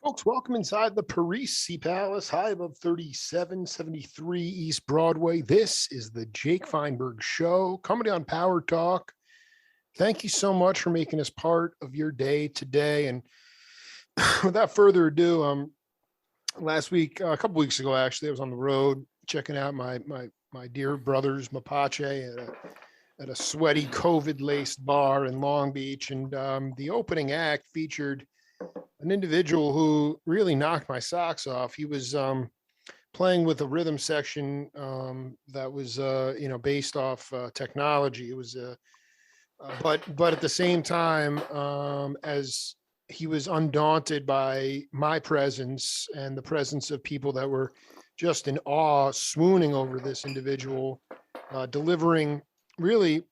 Folks, welcome inside the Parisi Palace, high above 3773 East Broadway. This is the Jake Feinberg Show, comedy on Power Talk. Thank you so much for making us part of your day today. And without further ado, last week, a couple weeks ago, actually, I was on the road checking out my dear brothers Mapache at a sweaty COVID-laced bar in Long Beach, and the opening act featured an individual who really knocked my socks off. He was playing with a rhythm section that was based off technology. It was but at the same time, as he was undaunted by my presence and the presence of people that were just in awe, swooning over this individual, delivering really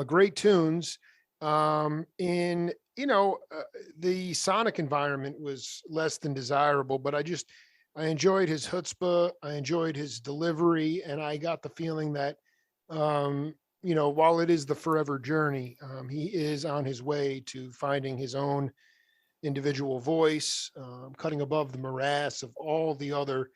great tunes. In the sonic environment was less than desirable, but I enjoyed his chutzpah, I enjoyed his delivery, and I got the feeling that while it is the forever journey, he is on his way to finding his own individual voice, cutting above the morass of all the other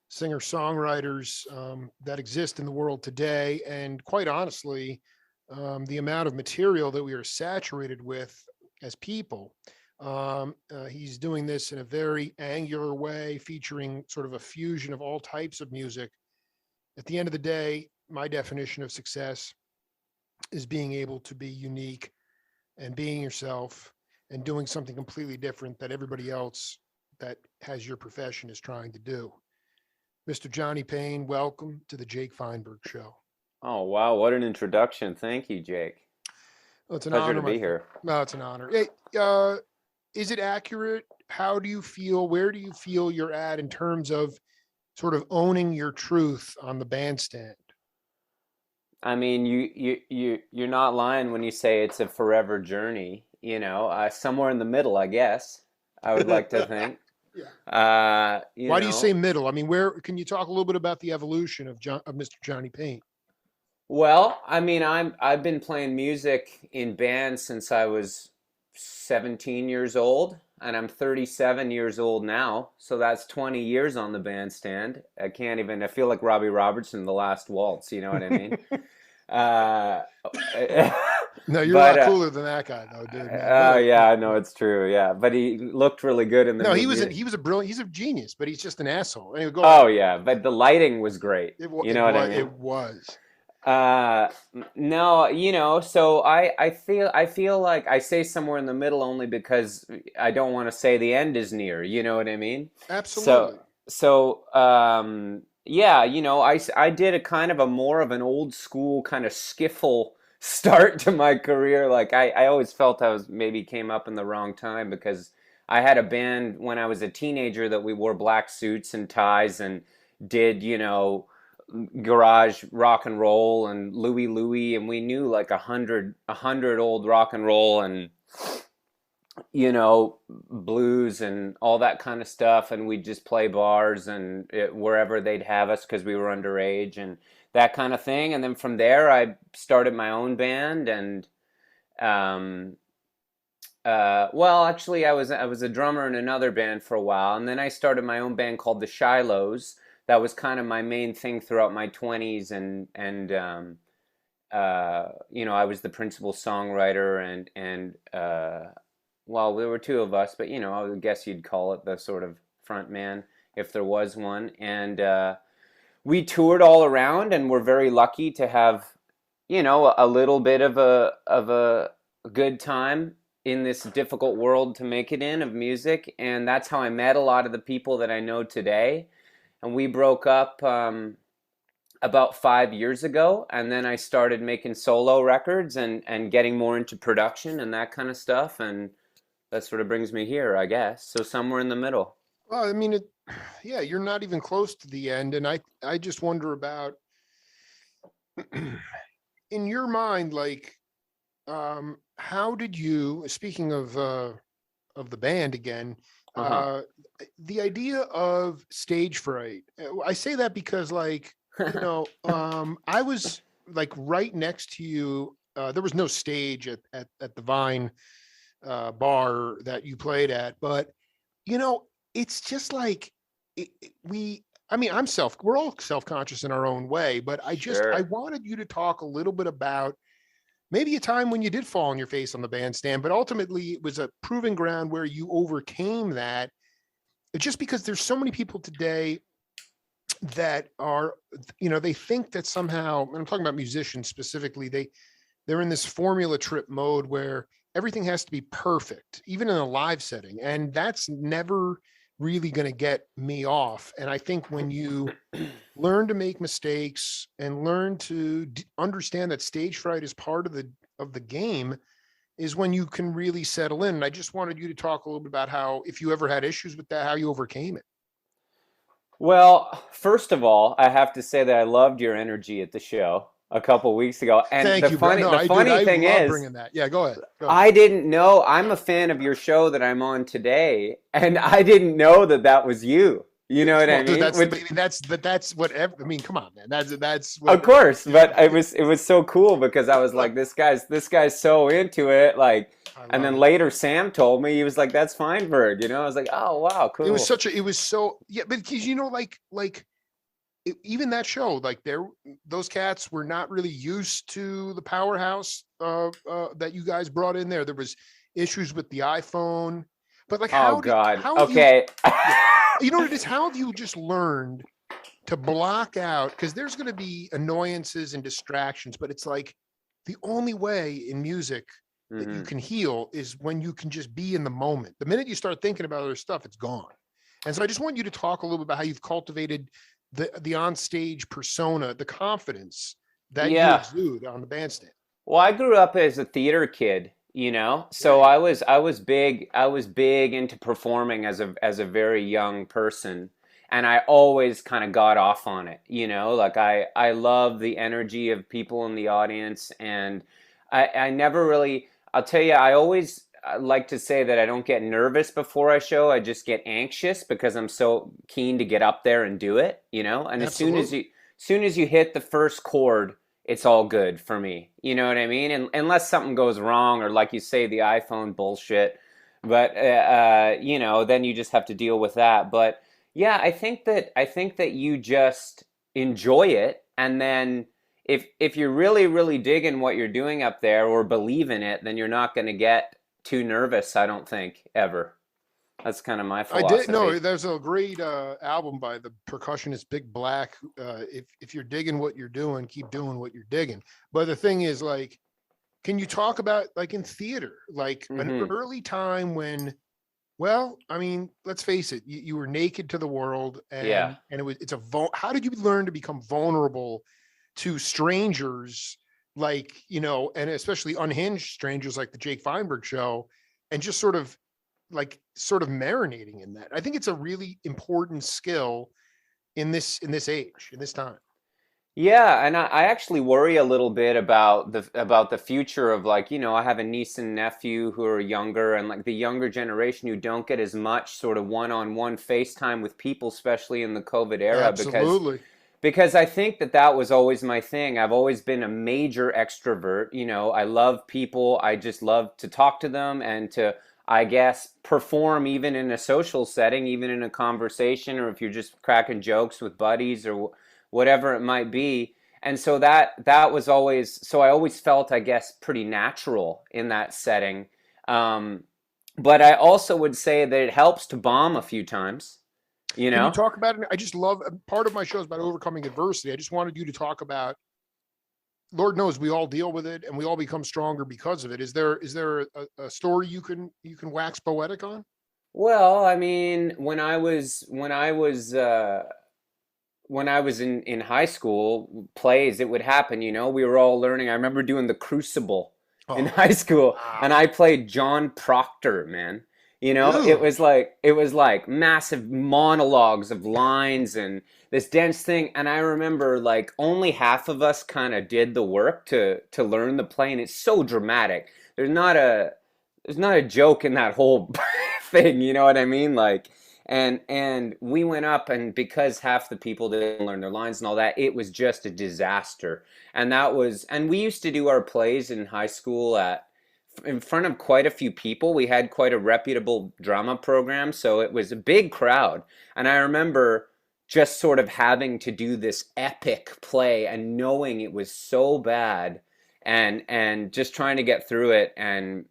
singer-songwriters that exist in the world today. And quite honestly, the amount of material that we are saturated with as people. He's doing this in a very angular way, featuring sort of a fusion of all types of music. At the end of the day, my definition of success is being able to be unique and being yourself and doing something completely different that everybody else that has your profession is trying to do. Mr. Johnny Payne, welcome to the Jake Feinberg Show. Oh, wow. What an introduction. Thank you, Jake. Well, it's an Pleasure honor to be here. No, it's an honor. Hey, is it accurate? How do you feel? Where do you feel you're at in terms of sort of owning your truth on the bandstand? I mean, you're not lying when you say it's a forever journey, somewhere in the middle, I guess, I would like to think. Yeah. Why do you say middle? I mean, where can you talk a little bit about the evolution of Mr. Johnny Payne? Well, I mean, I've been playing music in bands since I was 17 years old, and I'm 37 years old now, so that's 20 years on the bandstand. I feel like Robbie Robertson in The Last Waltz, you know what I mean? No, you're a lot cooler than that guy, though, dude. Oh, yeah, I know it's true. Yeah, but he looked really good in the movie. He was a brilliant. He's a genius, but he's just an asshole. Anyway, oh yeah, but the lighting was great. You know what I mean? It was. No, so I feel like I say somewhere in the middle only because I don't want to say the end is near. You know what I mean? Absolutely. Yeah, I did a kind of a more of an old school kind of skiffle start to my career. Like I always felt I was maybe came up in the wrong time because I had a band when I was a teenager that we wore black suits and ties and did, garage rock and roll and Louie, and we knew like a hundred old rock and roll and blues and all that kind of stuff, and we'd just play bars and wherever they'd have us because we were underage and that kind of thing. And then from there I started my own band, and well, actually I was a drummer in another band for a while, and then I started my own band called the Shilohs. That was kind of my main thing throughout my 20s, and I was the principal songwriter, and well, there were two of us, but I would guess you'd call it the sort of front man if there was one. And we toured all around, and we're very lucky to have a little bit of a good time in this difficult world to make it in of music, and that's how I met a lot of the people that I know today. And we broke up about 5 years ago, and then I started making solo records and getting more into production and that kind of stuff, and that sort of brings me here, I guess. So somewhere in the middle. Well, I mean, you're not even close to the end, and I just wonder about, in your mind, like, how did you? Speaking of the band again. The idea of stage fright. I say that because, like, I was like right next to you. There was no stage at the Vine bar that you played at, but you know, it's just like I mean, we're all self-conscious in our own way, but I Sure. wanted you to talk a little bit about maybe a time when you did fall on your face on the bandstand, but ultimately it was a proving ground where you overcame that. Just because there's so many people today that are, they think that somehow, and I'm talking about musicians specifically, they're in this formula trip mode where everything has to be perfect, even in a live setting. And that's never really going to get me off. And I think when you learn to make mistakes and learn to understand that stage fright is part of the game is when you can really settle in. And I just wanted you to talk a little bit about how, if you ever had issues with that, how you overcame it. Well, first of all, I have to say that I loved your energy at the show a couple weeks ago. And Thank you, bro. No, the I did. funny I thing love is, bringing that. Yeah, go ahead. Go ahead. I didn't know. I'm a fan of your show that I'm on today, and I didn't know that that was you. You know what Well, I dude, mean? Which, that's what, I mean, come on, man. That's what, of course, yeah, but it was so cool because I was like, this guy's so into it. Like, I and love then it. later Sam told me, he was like, that's Feinberg. You know, I was like, oh wow, cool. It was so, yeah, but because, even that show, like those cats were not really used to the powerhouse that you guys brought in there. There was issues with the iPhone, but like, Oh God. how have you, Okay. yeah, you know what it is? How have you just learned to block out? Because there's going to be annoyances and distractions, but it's like the only way in music that you Hmm. can heal is when you can just be in the moment. The minute you start thinking about other stuff, it's gone. And so I just want you to talk a little bit about how you've cultivated the onstage persona, the confidence that you Yeah. exude on the bandstand. Well, I grew up as a theater kid, you know, Yeah, so yeah. I was big into performing as a very young person, and I always kind of got off on it, you know, like I love the energy of people in the audience, and I never really. I'll tell you, I like to say that I don't get nervous before I show. I just get anxious because I'm so keen to get up there and do it, you know. And Absolutely. as soon as you hit the first chord, it's all good for me. You know what I mean? And unless something goes wrong, or like you say, the iPhone bullshit, but then you just have to deal with that. But yeah, I think that you just enjoy it, and then if you're really really digging what you're doing up there or believe in it, then you're not going to get too nervous. I don't think ever. That's kind of my I did philosophy. no. There's a great album by the percussionist Big Black. If you're digging what you're doing, keep doing what you're digging. But the thing is, like, can you talk about, like, in theater, like an Hmm. early time when, well, I mean, let's face it, you were naked to the world, Yeah. and how did you learn to become vulnerable to strangers, like, and especially unhinged strangers like the Jake Feinberg show, and just sort of marinating in that? I think it's a really important skill in this age, in this time. Yeah, and I actually worry a little bit about the future of, like, I have a niece and nephew who are younger, and like the younger generation who don't get as much sort of one-on-one FaceTime with people, especially in the COVID era, Absolutely. because I think that that was always my thing. I've always been a major extrovert. I love people. I just love to talk to them and to, I guess, perform even in a social setting, even in a conversation, or if you're just cracking jokes with buddies or whatever it might be. And so that was always, so I always felt, I guess, pretty natural in that setting. Um, but I also would say that it helps to bomb a few times, you Can you know? talk about it? I just love, part of my show is about overcoming adversity. I just wanted you to talk about, Lord knows we all deal with it and we all become stronger because of it. Is there a story you can wax poetic on? Well, I mean, when I was in high school plays, it would happen. We were all learning. I remember doing the Crucible in Oh, high school, and wow. I played John Proctor, man. It Ew. was like massive monologues of lines and this dense thing. And I remember, like, only half of us kind of did the work to learn the play, and it's so dramatic. There's not a there's not a joke in that whole thing. You know what I mean? Like, and we went up, and because half the people didn't learn their lines and all that, it was just a disaster. And we used to do our plays in high school at in front of quite a few people. We had quite a reputable drama program, so it was a big crowd. And I remember just sort of having to do this epic play and knowing it was so bad, and just trying to get through it. And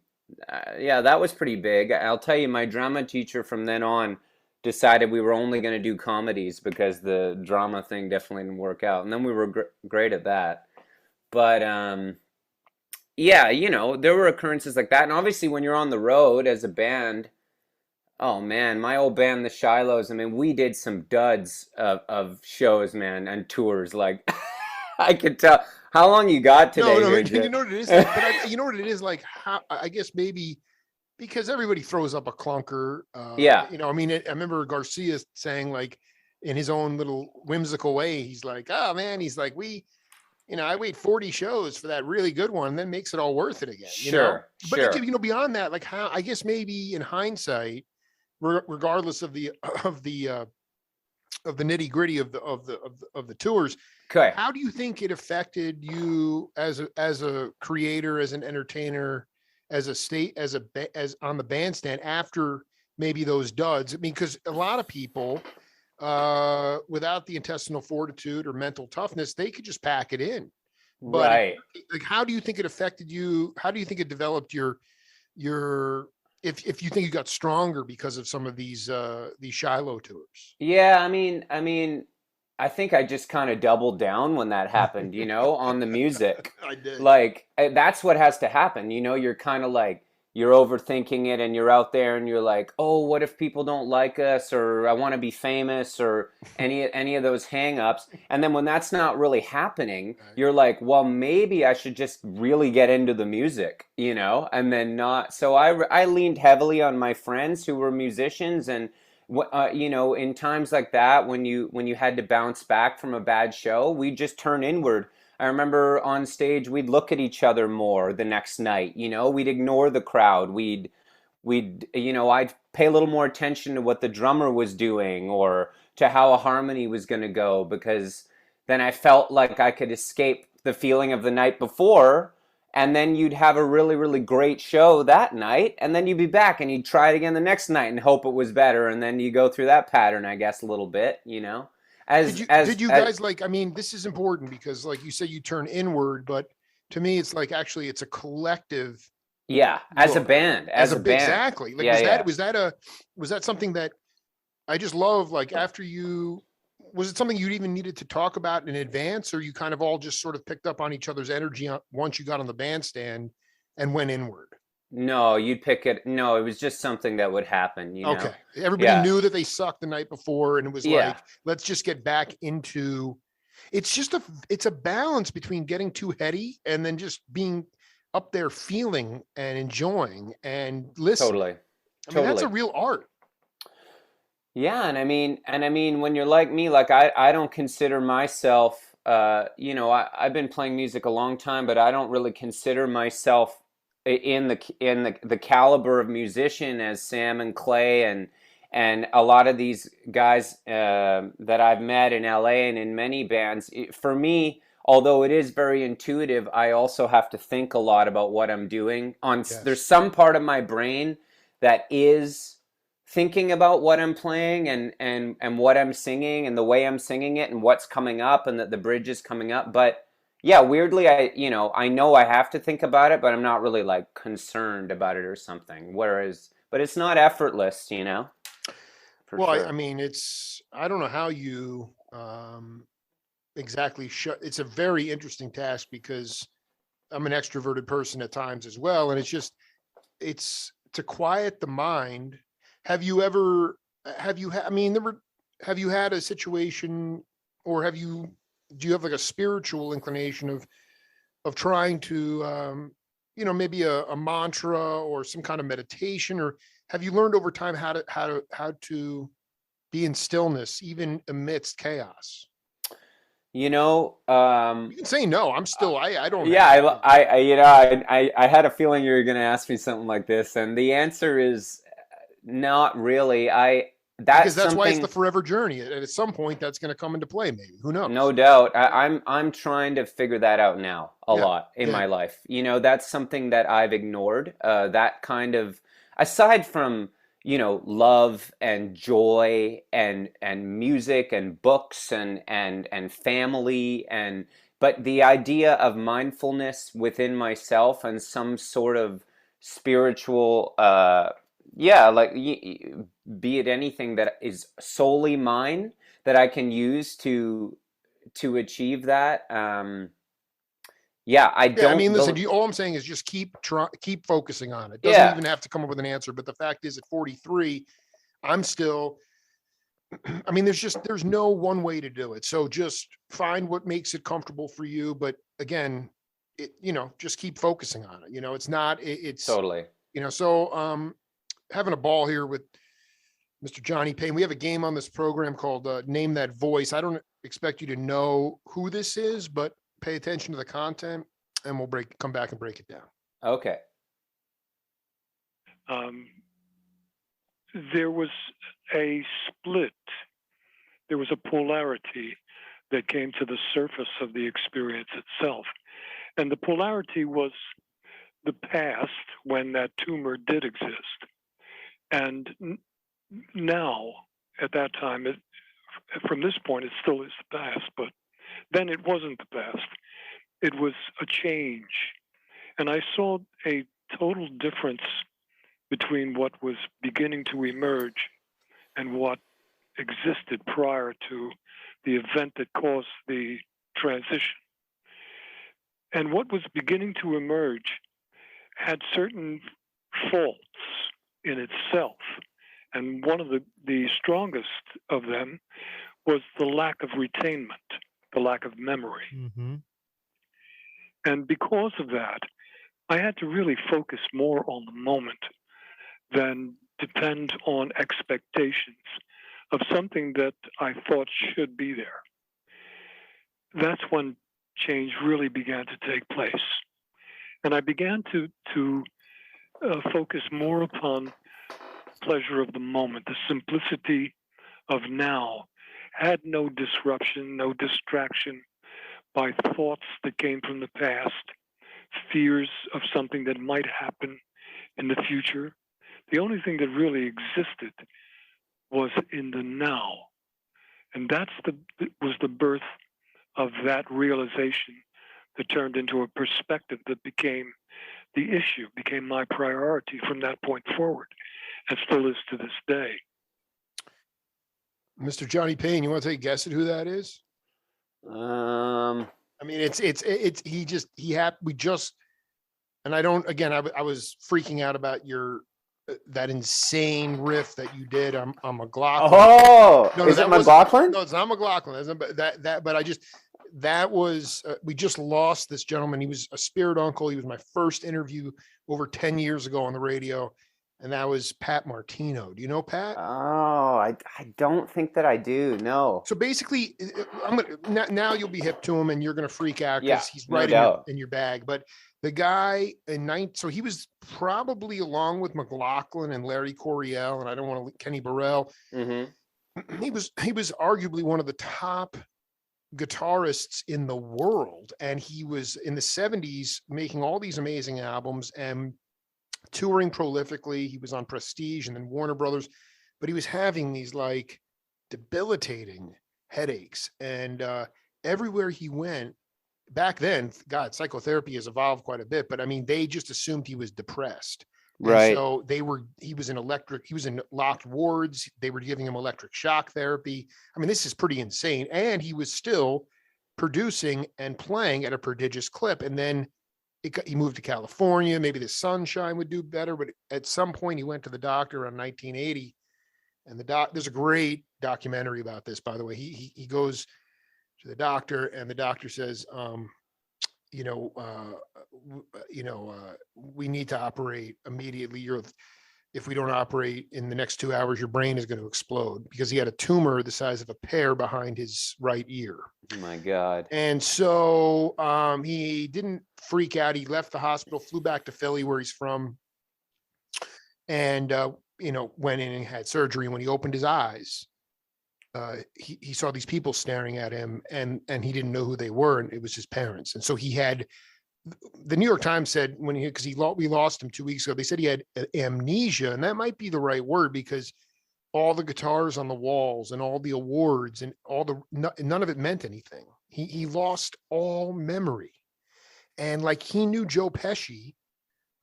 yeah, that was pretty big. I'll tell you, my drama teacher from then on decided we were only going to do comedies because the drama thing definitely didn't work out. And then we were great at that. But yeah, there were occurrences like that. And obviously, when you're on the road as a band, oh man, my old band, the Shilohs, I mean, we did some duds of shows, man, and tours. Like, I could tell. How long you got No, today no, here, you Jay? know what it is, but you know what it is like. How I guess maybe because everybody throws up a clunker. Yeah, I mean, I remember Garcia saying like in his own little whimsical way, he's like, "Oh man," he's like, I wait 40 shows for that really good one, and then makes it all worth it again." sure, But sure. beyond that, like how I guess maybe in hindsight, regardless of the nitty gritty of the tours, Okay. how do you think it affected you as a creator, as an entertainer, as a state, as on the bandstand after maybe those duds? I mean, because a lot of people, without the intestinal fortitude or mental toughness, they could just pack it in. But Right. like, how do you think it affected you? How do you think it developed your if you think you got stronger because of some of these Shiloh tours? Yeah, I think I just kind of doubled down when that happened, on the music. I did. Like, that's what has to happen. You're kind of like, you're overthinking it and you're out there and you're like, oh, what if people don't like us, or I want to be famous, or any of those hang-ups. And then when that's not really happening, Right. you're like, well, maybe I should just really get into the music, and then not. So I leaned heavily on my friends who were musicians, and in times like that, when you had to bounce back from a bad show, we just turn inward. I remember on stage, we'd look at each other more the next night. We'd ignore the crowd. I'd pay a little more attention to what the drummer was doing, or to how a harmony was going to go, because then I felt like I could escape the feeling of the night before, and then you'd have a really, really great show that night, and then you'd be back and you'd try it again the next night and hope it was better, and then you go through that pattern, I guess, a little bit. Did As you as did you as guys like, I mean, this is important because like you say you turn inward, but to me it's like actually it's a collective Yeah, as a look. band, as a band. Exactly. Like Yeah, yeah. was that something that I just love, like after you, was it something you even needed to talk about in advance, or you kind of all just sort of picked up on each other's energy once you got on the bandstand and went inward? No, you'd pick it. No, it was just something that would happen. Okay. Everybody Yeah, knew that they sucked the night before, and it was yeah, like, let's just get back into, it's a balance between getting too heady and then just being up there feeling and enjoying and listening. totally, I mean, that's a totally. real art. Yeah, and I mean, when you're like me, like I don't consider myself, I've been playing music a long time, but I don't really consider myself in the caliber of musician as Sam and Clay and a lot of these guys that I've met in LA and in many bands. For me, although it is very intuitive, I also have to think a lot about what I'm doing. There's Yes. some part of my brain that is thinking about what I'm playing and what I'm singing and the way I'm singing it and what's coming up and that the bridge is coming up. But yeah, weirdly, I know I have to think about it, but I'm not really like concerned about it or something. But it's not effortless, for Well, I sure. mean, I don't know how you exactly it's a very interesting task because I'm an extroverted person at times as well. And it's to quiet the mind. Have you ever, I mean, have you had a situation, or do you have like a spiritual inclination of trying to, maybe a mantra or some kind of meditation, or have you learned over time how to be in stillness even amidst chaos? You know, You can say no. I don't yeah, have, yeah. I had a feeling you were going to ask me something like this, and the answer is not really. Because that's that's why it's the something. forever journey. And at some point, that's going to come into play. Maybe, who No knows? doubt. I'm trying to figure that out now a Yeah, lot in yeah. my life. That's something that I've ignored. That kind of, aside from, love and joy and music and books and family, but the idea of mindfulness within myself and some sort of spiritual, yeah, like be it anything that is solely mine that I can use to achieve that. Yeah, I Yeah, I mean, don't listen. bel All I'm saying is just keep focusing on it. Doesn't Yeah, even have to come up with an answer. But the fact is, at 43, I'm still. I mean, there's no one way to do it. So just find what makes it comfortable for you. But again, just keep focusing on it. It's not. It's totally. so having a ball here with Mr. Johnny Payne. We have a game on this program called Name That Voice. I don't expect you to know who this is, but pay attention to the content, and we'll come back and break it down. Okay. There was a split. There was a polarity that came to the surface of the experience itself. And the polarity was the past when that tumor did exist. And now, at that time, from this point, it still is the past, but then it wasn't the past. It was a change. And I saw a total difference between what was beginning to emerge and what existed prior to the event that caused the transition. And what was beginning to emerge had certain faults in itself. And one of the strongest of them was the lack of retainment, the lack of memory. Mm-hmm. And because of that, I had to really focus more on the moment than depend on expectations of something that I thought should be there. That's when change really began to take place. And I began to focus more upon pleasure of the moment, the simplicity of now. Had no disruption, no distraction by thoughts that came from the past, fears of something that might happen in the future. The only thing that really existed was in the now. And was the birth of that realization that turned into a perspective that became the issue, became my priority from that point forward, and still is to this day. Mr. Johnny Payne, you want to take a guess at who that is? I mean, and I don't, again, I was freaking out about that insane riff that you did on McLaughlin. Oh, no, is it McLaughlin? No, it's not McLaughlin. We just lost this gentleman. He was a spirit uncle. He was my first interview over 10 years ago on the radio. And that was Pat Martino. Do you know Pat? Oh, I don't think that I do. No. So basically, now you'll be hip to him, and you're gonna freak out because he's right in your bag. But the guy so he was probably, along with McLaughlin and Larry Coryell, and I don't want to Kenny Burrell. Mm-hmm. He was arguably one of the top guitarists in the world, and he was in the 70s making all these amazing albums and touring prolifically. He was on Prestige and then Warner Brothers, but he was having these like debilitating headaches. And everywhere he went back then, God, psychotherapy has evolved quite a bit, but I mean, they just assumed he was depressed. Right. And so he was in locked wards. They were giving him electric shock therapy. I mean, this is pretty insane. And he was still producing and playing at a prodigious clip. And then he moved to California. Maybe the sunshine would do better. But at some point he went to the doctor in 1980, and there's a great documentary about this, by the way. He goes to the doctor, and the doctor says, we need to operate immediately. If we don't operate in the next 2 hours, your brain is going to explode, because he had a tumor the size of a pear behind his right ear. Oh my God. And so he didn't freak out. He left the hospital, flew back to Philly, where he's from. And went in and had surgery. When he opened his eyes, he saw these people staring at him, and he didn't know who they were, and it was his parents. And so he had, the New York Times said because we lost him 2 weeks ago, they said he had amnesia, and that might be the right word, because all the guitars on the walls and all the awards and none of it meant anything. He lost all memory. And like, he knew Joe Pesci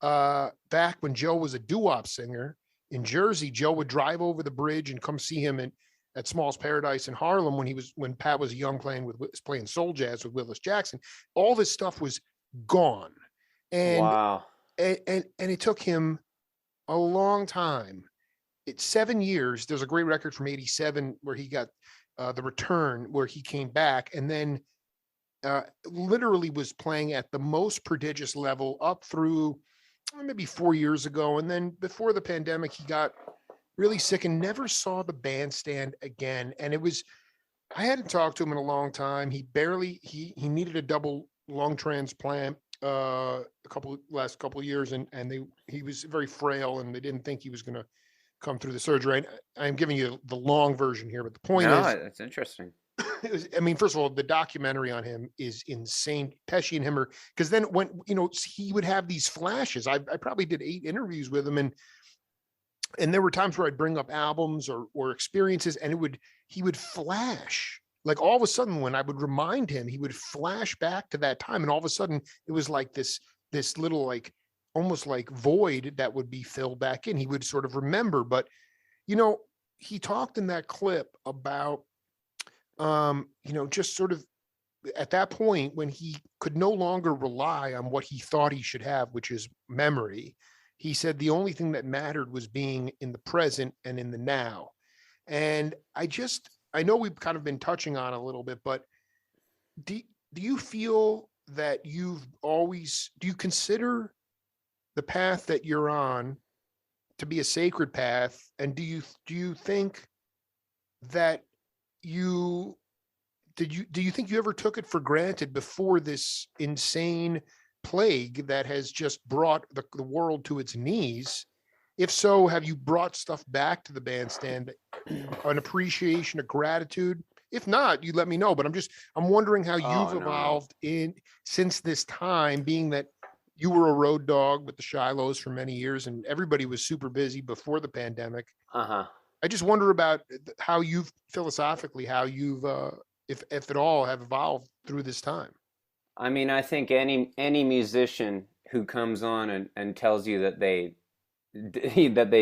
back when Joe was a doo-wop singer in Jersey. Joe would drive over the bridge and come see him at Small's Paradise in Harlem when Pat was a young playing soul jazz with Willis Jackson. All this stuff was gone. And Wow. and it took him a long time. It's 7 years. There's a great record from '87 where he got The Return, where he came back, and then literally was playing at the most prodigious level up through maybe 4 years ago. And then before the pandemic, he got really sick and never saw the bandstand again. And I hadn't talked to him in a long time. He needed a double lung transplant last couple of years, and he was very frail, and they didn't think he was going to come through the surgery. I'm giving you the long version here, but the point is, it's interesting. First of all, the documentary on him is insane. Pesci and him because then when, he would have these flashes. I probably did 8 interviews with him, and there were times where I'd bring up albums or experiences, and he would flash. Like, all of a sudden, when I would remind him, he would flash back to that time. And all of a sudden it was like this little, like, almost like void that would be filled back in. He would sort of remember, but, he talked in that clip about, just sort of at that point when he could no longer rely on what he thought he should have, which is memory. He said the only thing that mattered was being in the present and in the now. And I know we've kind of been touching on a little bit, but do you feel that do you consider the path that you're on to be a sacred path? And do you think that do you think you ever took it for granted before this insane plague that has just brought the world to its knees? If so, have you brought stuff back to the bandstand, an appreciation, a gratitude? If not, you let me know. But I'm wondering how you've evolved since this time, being that you were a road dog with the Shilohs for many years, and everybody was super busy before the pandemic. I just wonder about how you've philosophically, if at all, have evolved through this time. I mean, I think any musician who comes on and tells you that they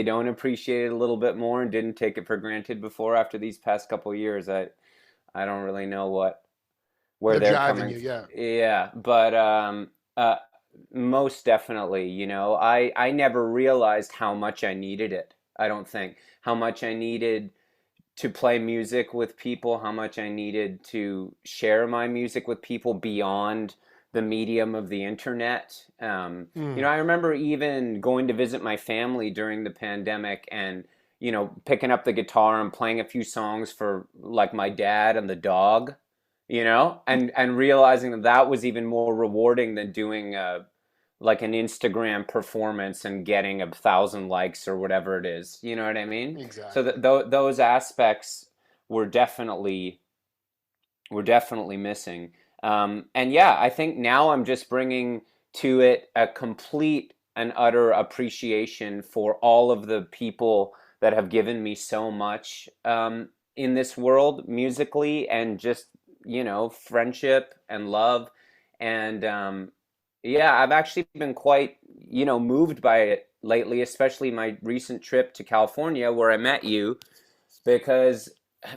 don't appreciate it a little bit more and didn't take it for granted before, after these past couple of years, I don't really know where they're coming. Yeah, but most definitely, I never realized how much I needed it. I don't think how much I needed to play music with people, how much I needed to share my music with people beyond the medium of the internet. I remember even going to visit my family during the pandemic and, picking up the guitar and playing a few songs for, like, my dad and the dog, and realizing that was even more rewarding than doing like an Instagram performance and getting 1,000 likes or whatever it is. You know what I mean? Exactly. So those aspects were definitely missing. And yeah, I think now I'm just bringing to it a complete and utter appreciation for all of the people that have given me so much in this world, musically, and just, friendship and love. And yeah, I've actually been quite, moved by it lately, especially my recent trip to California where I met you, because,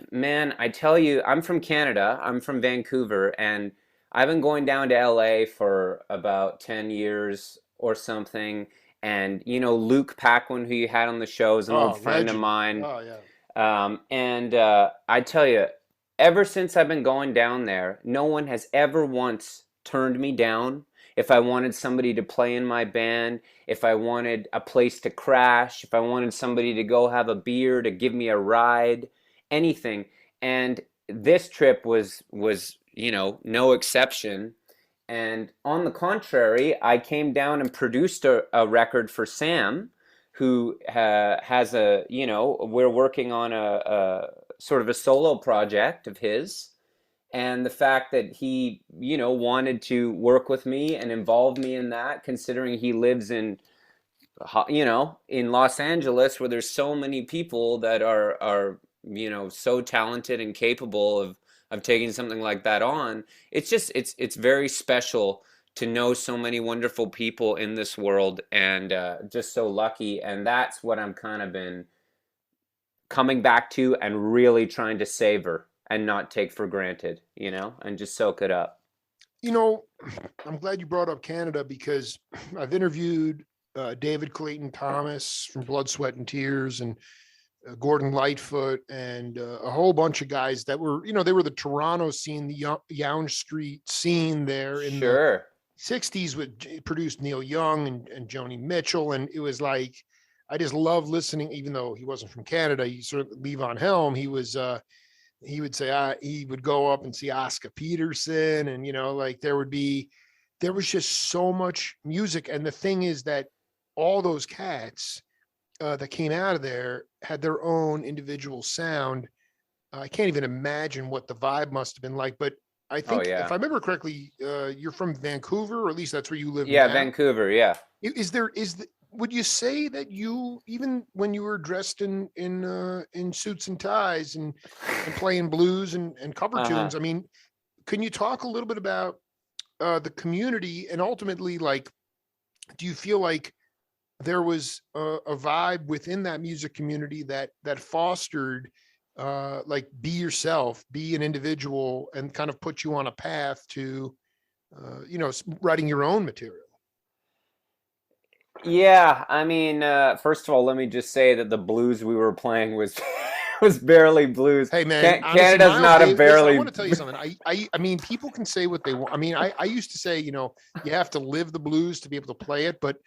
man, I tell you, I'm from Canada, I'm from Vancouver, and I've been going down to LA for about 10 years or something. And, Luke Paquin, who you had on the show, is an old friend of mine. Oh, yeah. And I tell you, ever since I've been going down there, no one has ever once turned me down. If I wanted somebody to play in my band, if I wanted a place to crash, if I wanted somebody to go have a beer, to give me a ride, anything. And this trip was no exception. And on the contrary, I came down and produced a record for Sam, who has a, you know, we're working on a sort of a solo project of his. And the fact that he, you know, wanted to work with me and involve me in that, considering he lives in, you know, in Los Angeles, where there's so many people that are, you know, so talented and capable of taking something like that on. It's just, it's very special to know so many wonderful people in this world, and just so lucky. And that's what I'm kind of been coming back to and really trying to savor and not take for granted, you know, and just soak it up. You know, I'm glad you brought up Canada, because I've interviewed David Clayton Thomas from Blood, Sweat, and Tears, and Gordon Lightfoot, and a whole bunch of guys that were, you know, they were the Toronto scene, the Yonge Street scene there in the Sure. 60s, with produced Neil Young and Joni Mitchell. And it was like, I just love listening, even though he wasn't from Canada. He sort of Levon Helm, he would say he would go up and see Oscar Peterson, and, you know, like there was just so much music. And the thing is that all those cats that came out of there had their own individual sound. I can't even imagine what the vibe must have been like. But I think, if I remember correctly, you're from Vancouver, or at least that's where you live Yeah, now. Vancouver, yeah. Would you say that you, even when you were dressed in suits and ties and playing blues and cover tunes, I mean, can you talk a little bit about the community, and ultimately, like, do you feel like there was a vibe within that music community that fostered like, be yourself, be an individual, and kind of put you on a path to you know, writing your own material? Yeah, I mean, first of all, let me just say that the blues we were playing was was barely blues. Hey man, honestly, Canada's Miles not a Davis, I barely. want to tell you something. I mean, people can say what they want. I mean, I used to say, you know, you have to live the blues to be able to play it, but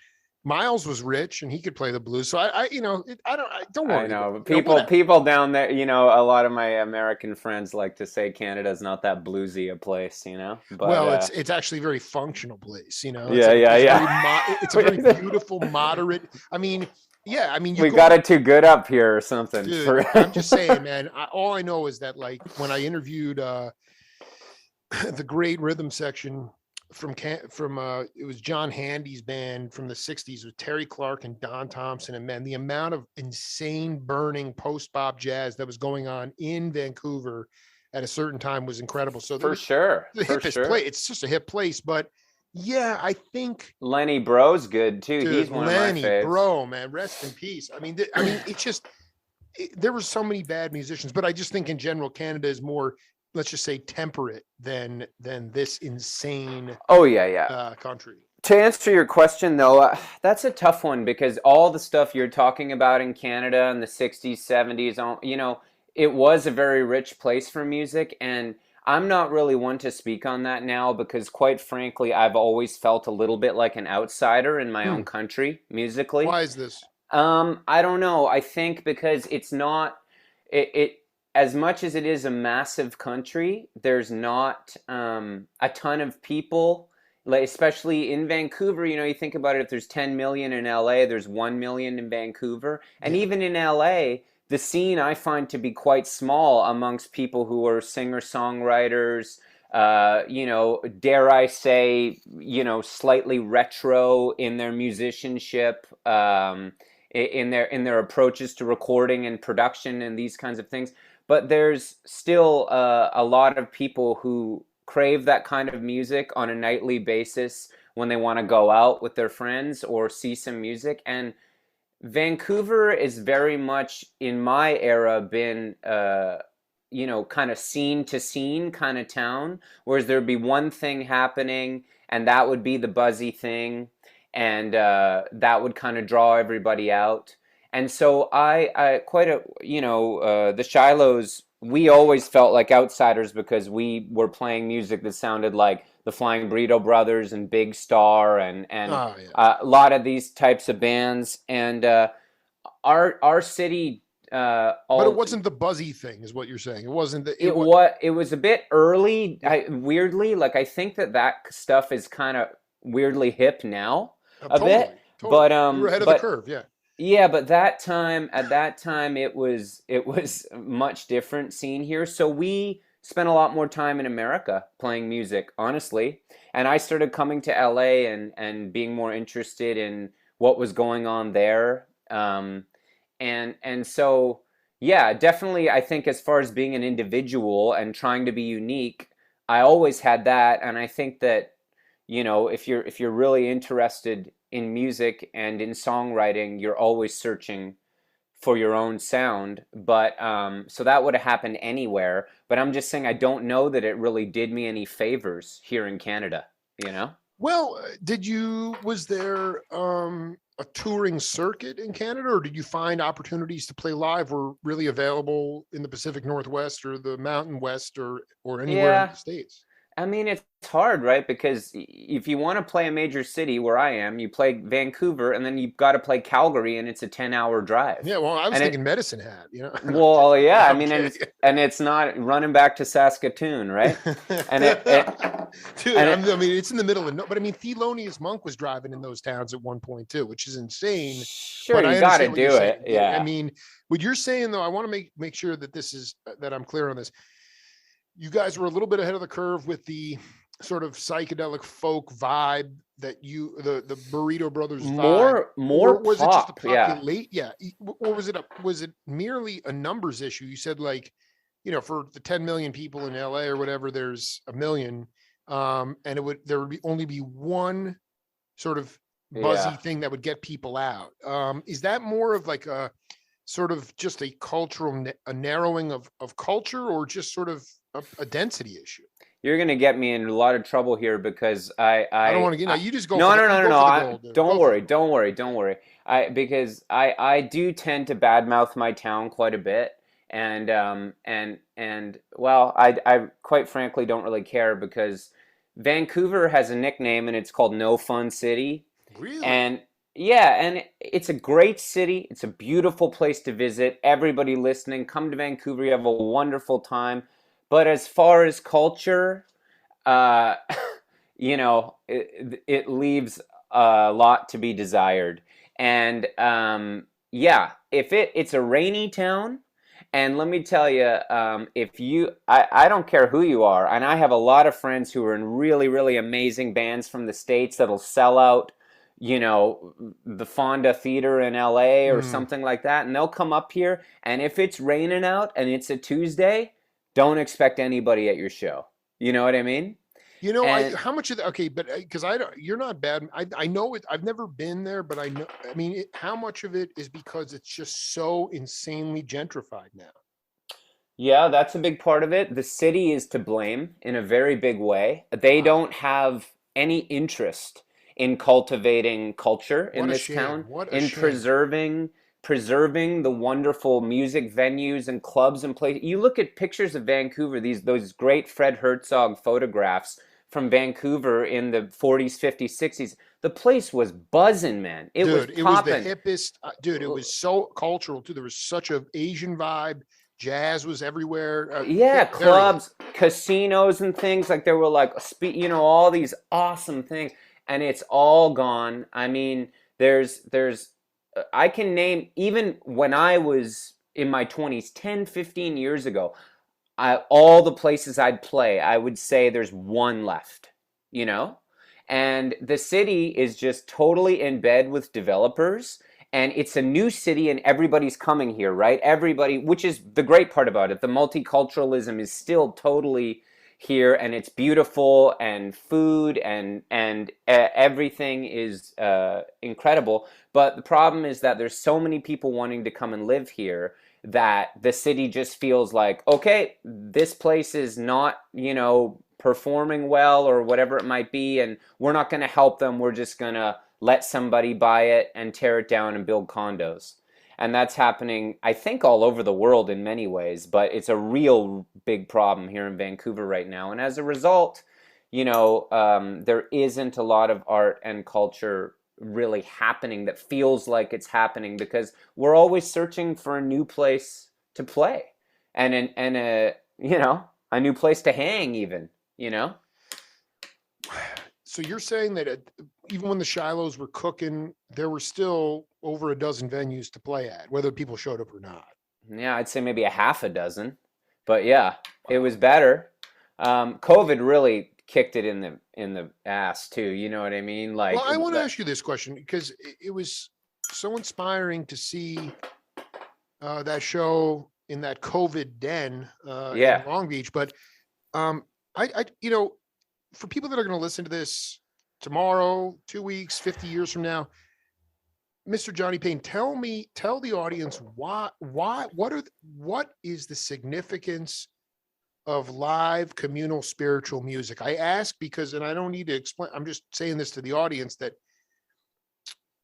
Miles was rich and he could play the blues. So you know, don't worry. I know, but You know, whatever. people down there, you know, a lot of my American friends like to say Canada's not that bluesy a place, you know. But Well, it's actually a very functional place, you know. It's a very beautiful, moderate. I mean, yeah, I mean, we got it too good up here or something. Dude, I'm just saying, man. All I know is that, like, when I interviewed the great rhythm section from it was John Handy's band from the 60s with Terry Clark and Don Thompson, and man, the amount of insane burning post-bop jazz that was going on in Vancouver at a certain time was incredible. So for sure, the hippest place. It's just a hip place, but yeah, I think Lenny Bro's good too. Dude, he's one Lenny of my faves. Bro, man, rest in peace. I mean, it's just there were so many bad musicians, but I just think in general Canada is more, let's just say, temperate than this insane country. To answer your question though, that's a tough one, because all the stuff you're talking about in Canada in the 60s, 70s, you know, it was a very rich place for music, and I'm not really one to speak on that now, because quite frankly, I've always felt a little bit like an outsider in my own country musically. Why is this? I don't know. I think because it's not it as much as it is a massive country, there's not a ton of people, like, especially in Vancouver. You know, you think about it, if there's 10 million in LA, there's 1 million in Vancouver. And even in LA, the scene I find to be quite small amongst people who are singer-songwriters, you know, dare I say, you know, slightly retro in their musicianship, in their approaches to recording and production and these kinds of things. But there's still a lot of people who crave that kind of music on a nightly basis when they want to go out with their friends or see some music. And Vancouver is very much, in my era, been you know, kind of scene to scene kind of town, whereas there'd be one thing happening and that would be the buzzy thing, and that would kind of draw everybody out. And so I quite a, you know, the Shilohs, we always felt like outsiders because we were playing music that sounded like the Flying Burrito Brothers and Big Star and a lot of these types of bands. And our city, but it wasn't the buzzy thing, is what you're saying. It wasn't the. It was a bit early. Weirdly, like, I think that stuff is kind of weirdly hip now, a bit. Totally. But you were ahead of the curve, yeah. Yeah, but at that time, it was a much different scene here. So we spent a lot more time in America playing music, honestly. And I started coming to LA and being more interested in what was going on there. And so yeah, definitely I think as far as being an individual and trying to be unique, I always had that. And I think that, if you're really interested in music and in songwriting, you're always searching for your own sound. But so that would have happened anywhere. But I'm just saying I don't know that it really did me any favors here in Canada, you know? Well, was there a touring circuit in Canada, or did you find opportunities to play live were really available in the Pacific Northwest or the Mountain West or anywhere in Yeah, the States? I mean, it's hard, right? Because if you want to play a major city where I am, you play Vancouver and then you've got to play Calgary and it's a 10-hour drive. Yeah, well, I was And thinking it, Medicine Hat, No, I'm well, kidding. yeah, I I'm mean, kidding. and it's not running back to Saskatoon, right? And it Dude, and I it mean, it's in the middle of no, but I mean, Thelonious Monk was driving in those towns at one point too, which is insane. sure But you I got to understand what you're do it. saying. I Yeah. mean, what you're saying though, I want to make sure that this is that I'm clear on this. You guys were a little bit ahead of the curve with the sort of psychedelic folk vibe that the Burrito Brothers vibe, More or was it just a pop, yeah. populate? Yeah, or was it merely a numbers issue? You said like, for the 10 million people in LA or whatever, there's a million, and there would only be one sort of buzzy Yeah. thing that would get people out. Is that more of like a sort of just a cultural a narrowing of culture, or just sort of a density issue? You're gonna get me in a lot of trouble here because I don't want to get. No, I you just go for no the no you no no go no. for the gold, dude. Don't Go for worry, the gold. don't worry. I do tend to badmouth my town quite a bit, and well, I quite frankly don't really care because Vancouver has a nickname and it's called No Fun City, Really? and yeah, and it's a great city. It's a beautiful place to visit. Everybody listening, come to Vancouver. You have a wonderful time. But as far as culture, uh, it leaves a lot to be desired. And yeah, if it's a rainy town, and let me tell you, I don't care who you are, and I have a lot of friends who are in really, really amazing bands from the States that'll sell out, the Fonda Theater in LA or Hmm. something like that, and they'll come up here, and if it's raining out and it's a Tuesday, don't expect anybody at your show. You know what I mean? I And how much of that? Okay, but because I don't, you're not bad. I know it. I've never been there, but I know. I mean, how much of it is because it's just so insanely gentrified now? yeah, that's a big part of it. The city is to blame in a very big way. They Wow, don't have any interest in cultivating culture in what a this shame! town, What a in shame! preserving the wonderful music venues and clubs and places. You look at pictures of Vancouver, those great Fred Herzog photographs from Vancouver in the 40s, 50s, 60s. The place was buzzing, man. It was Dude, it was the popping. hippest. Dude, it was so cultural too. There was such a Asian vibe. Jazz was everywhere. Yeah, Very good. clubs, casinos, and things like there were like all these awesome things, and it's all gone. I mean, there's I can name even when I was in my 20s, 10, 15 years ago, all the places I'd play, I would say there's one left, you know? And the city is just totally in bed with developers. And it's a new city, and everybody's coming here, right? Everybody, which is the great part about it. The multiculturalism is still totally here, and it's beautiful, and food and everything is incredible. But the problem is that there's so many people wanting to come and live here that the city just feels like, okay, this place is not, performing well or whatever it might be, and we're not going to help them. We're just going to let somebody buy it and tear it down and build condos. And that's happening, I think, all over the world in many ways, but it's a real big problem here in Vancouver right now. And as a result, there isn't a lot of art and culture really happening that feels like it's happening because we're always searching for a new place to play and a new place to hang even, you know? So you're saying that even when the Shilohs were cooking, there were still over a dozen venues to play at, whether people showed up or not. Yeah, I'd say maybe a half a dozen, but yeah, it was better. COVID really kicked it in the ass too. You know what I mean? Well, Like I want to ask you this question because it was so inspiring to see that show in that COVID den yeah. in Long Beach. But you know, for people that are going to listen to this tomorrow, 2 weeks, 50 years from now, Mr. Johnny Payne, tell the audience what is the significance of live communal spiritual music? I ask because, and I don't need to explain, I'm just saying this to the audience, that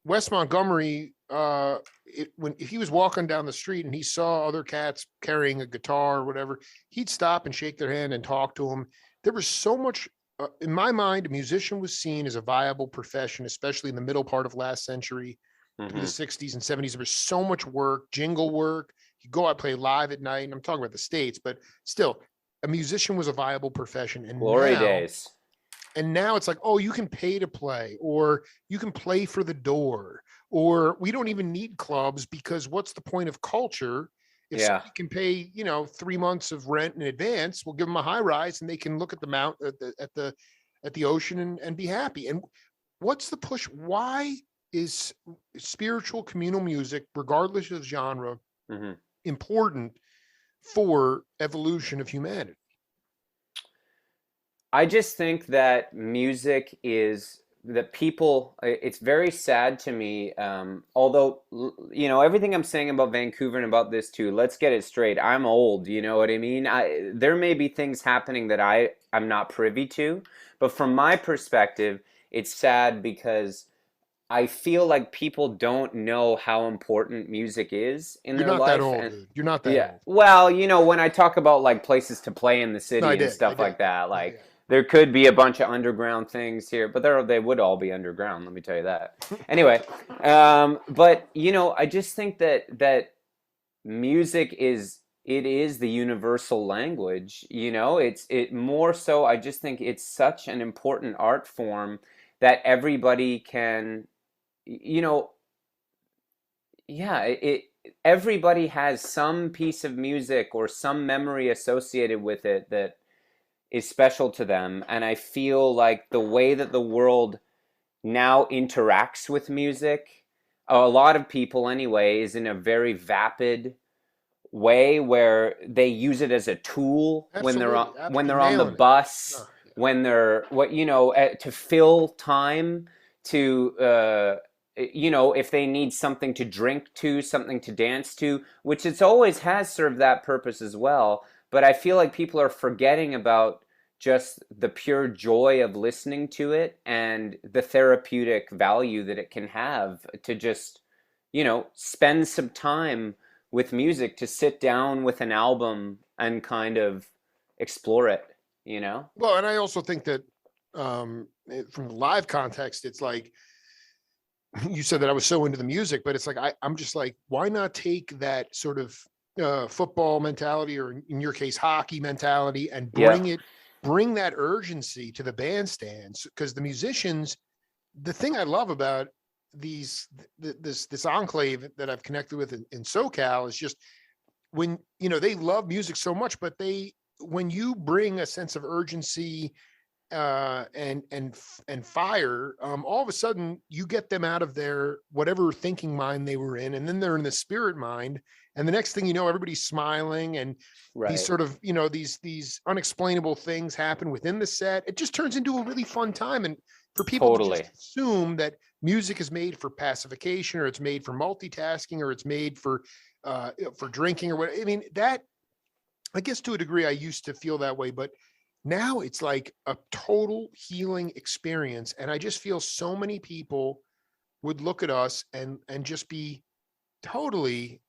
Wes Montgomery, if he was walking down the street and he saw other cats carrying a guitar or whatever, he'd stop and shake their hand and talk to them. There was so much, in my mind, a musician was seen as a viable profession, especially in the middle part of last century, through the 60s and 70s. There was so much work, jingle work. You go out, play live at night. And I'm talking about the States, but still, a musician was a viable profession. And glory days. And now it's like, oh, you can pay to play, or you can play for the door, or we don't even need clubs, because what's the point of culture if somebody can pay, 3 months of rent in advance? We'll give them a high rise and they can look at the mount at the ocean and be happy. And what's the push? Why is spiritual communal music, regardless of genre, important for evolution of humanity? I just think that music is that people, it's very sad to me. Although, everything I'm saying about Vancouver and about this too, let's get it straight. I'm old, you know what I mean? There may be things happening that I'm not privy to, but from my perspective, it's sad because I feel like people don't know how important music is in their life. You're not that old, dude. You're not that old. Well, when I talk about like places to play in the city and stuff like that, like there could be a bunch of underground things here, but they would all be underground. Let me tell you that. Anyway, but I just think that music is the universal language. It more so. I just think it's such an important art form that everybody can. Everybody has some piece of music or some memory associated with it that is special to them. And I feel like the way that the world now interacts with music, a lot of people anyway, is in a very vapid way where they use it as a tool. Absolutely. when they're on the bus, when they're to fill time, to if they need something to drink to, something to dance to, which it's always has served that purpose as well. But I feel like people are forgetting about just the pure joy of listening to it and the therapeutic value that it can have to just, spend some time with music, to sit down with an album and kind of explore it, Well, and I also think that from the live context, it's like, you said that I was so into the music, but it's like, I'm just like, why not take that sort of football mentality, or in your case, hockey mentality, and bring that urgency to the bandstands? Because the musicians, the thing I love about this enclave that I've connected with in SoCal is just when, they love music so much, but when you bring a sense of urgency and fire, all of a sudden you get them out of their whatever thinking mind they were in, and then they're in the spirit mind, and the next thing you know, everybody's smiling, and these sort of these unexplainable things happen within the set. It just turns into a really fun time. And for people to just assume that music is made for pacification, or it's made for multitasking, or it's made for drinking or what, I mean, that, I guess to a degree I used to feel that way, but now it's like a total healing experience. And I just feel so many people would look at us and just be totally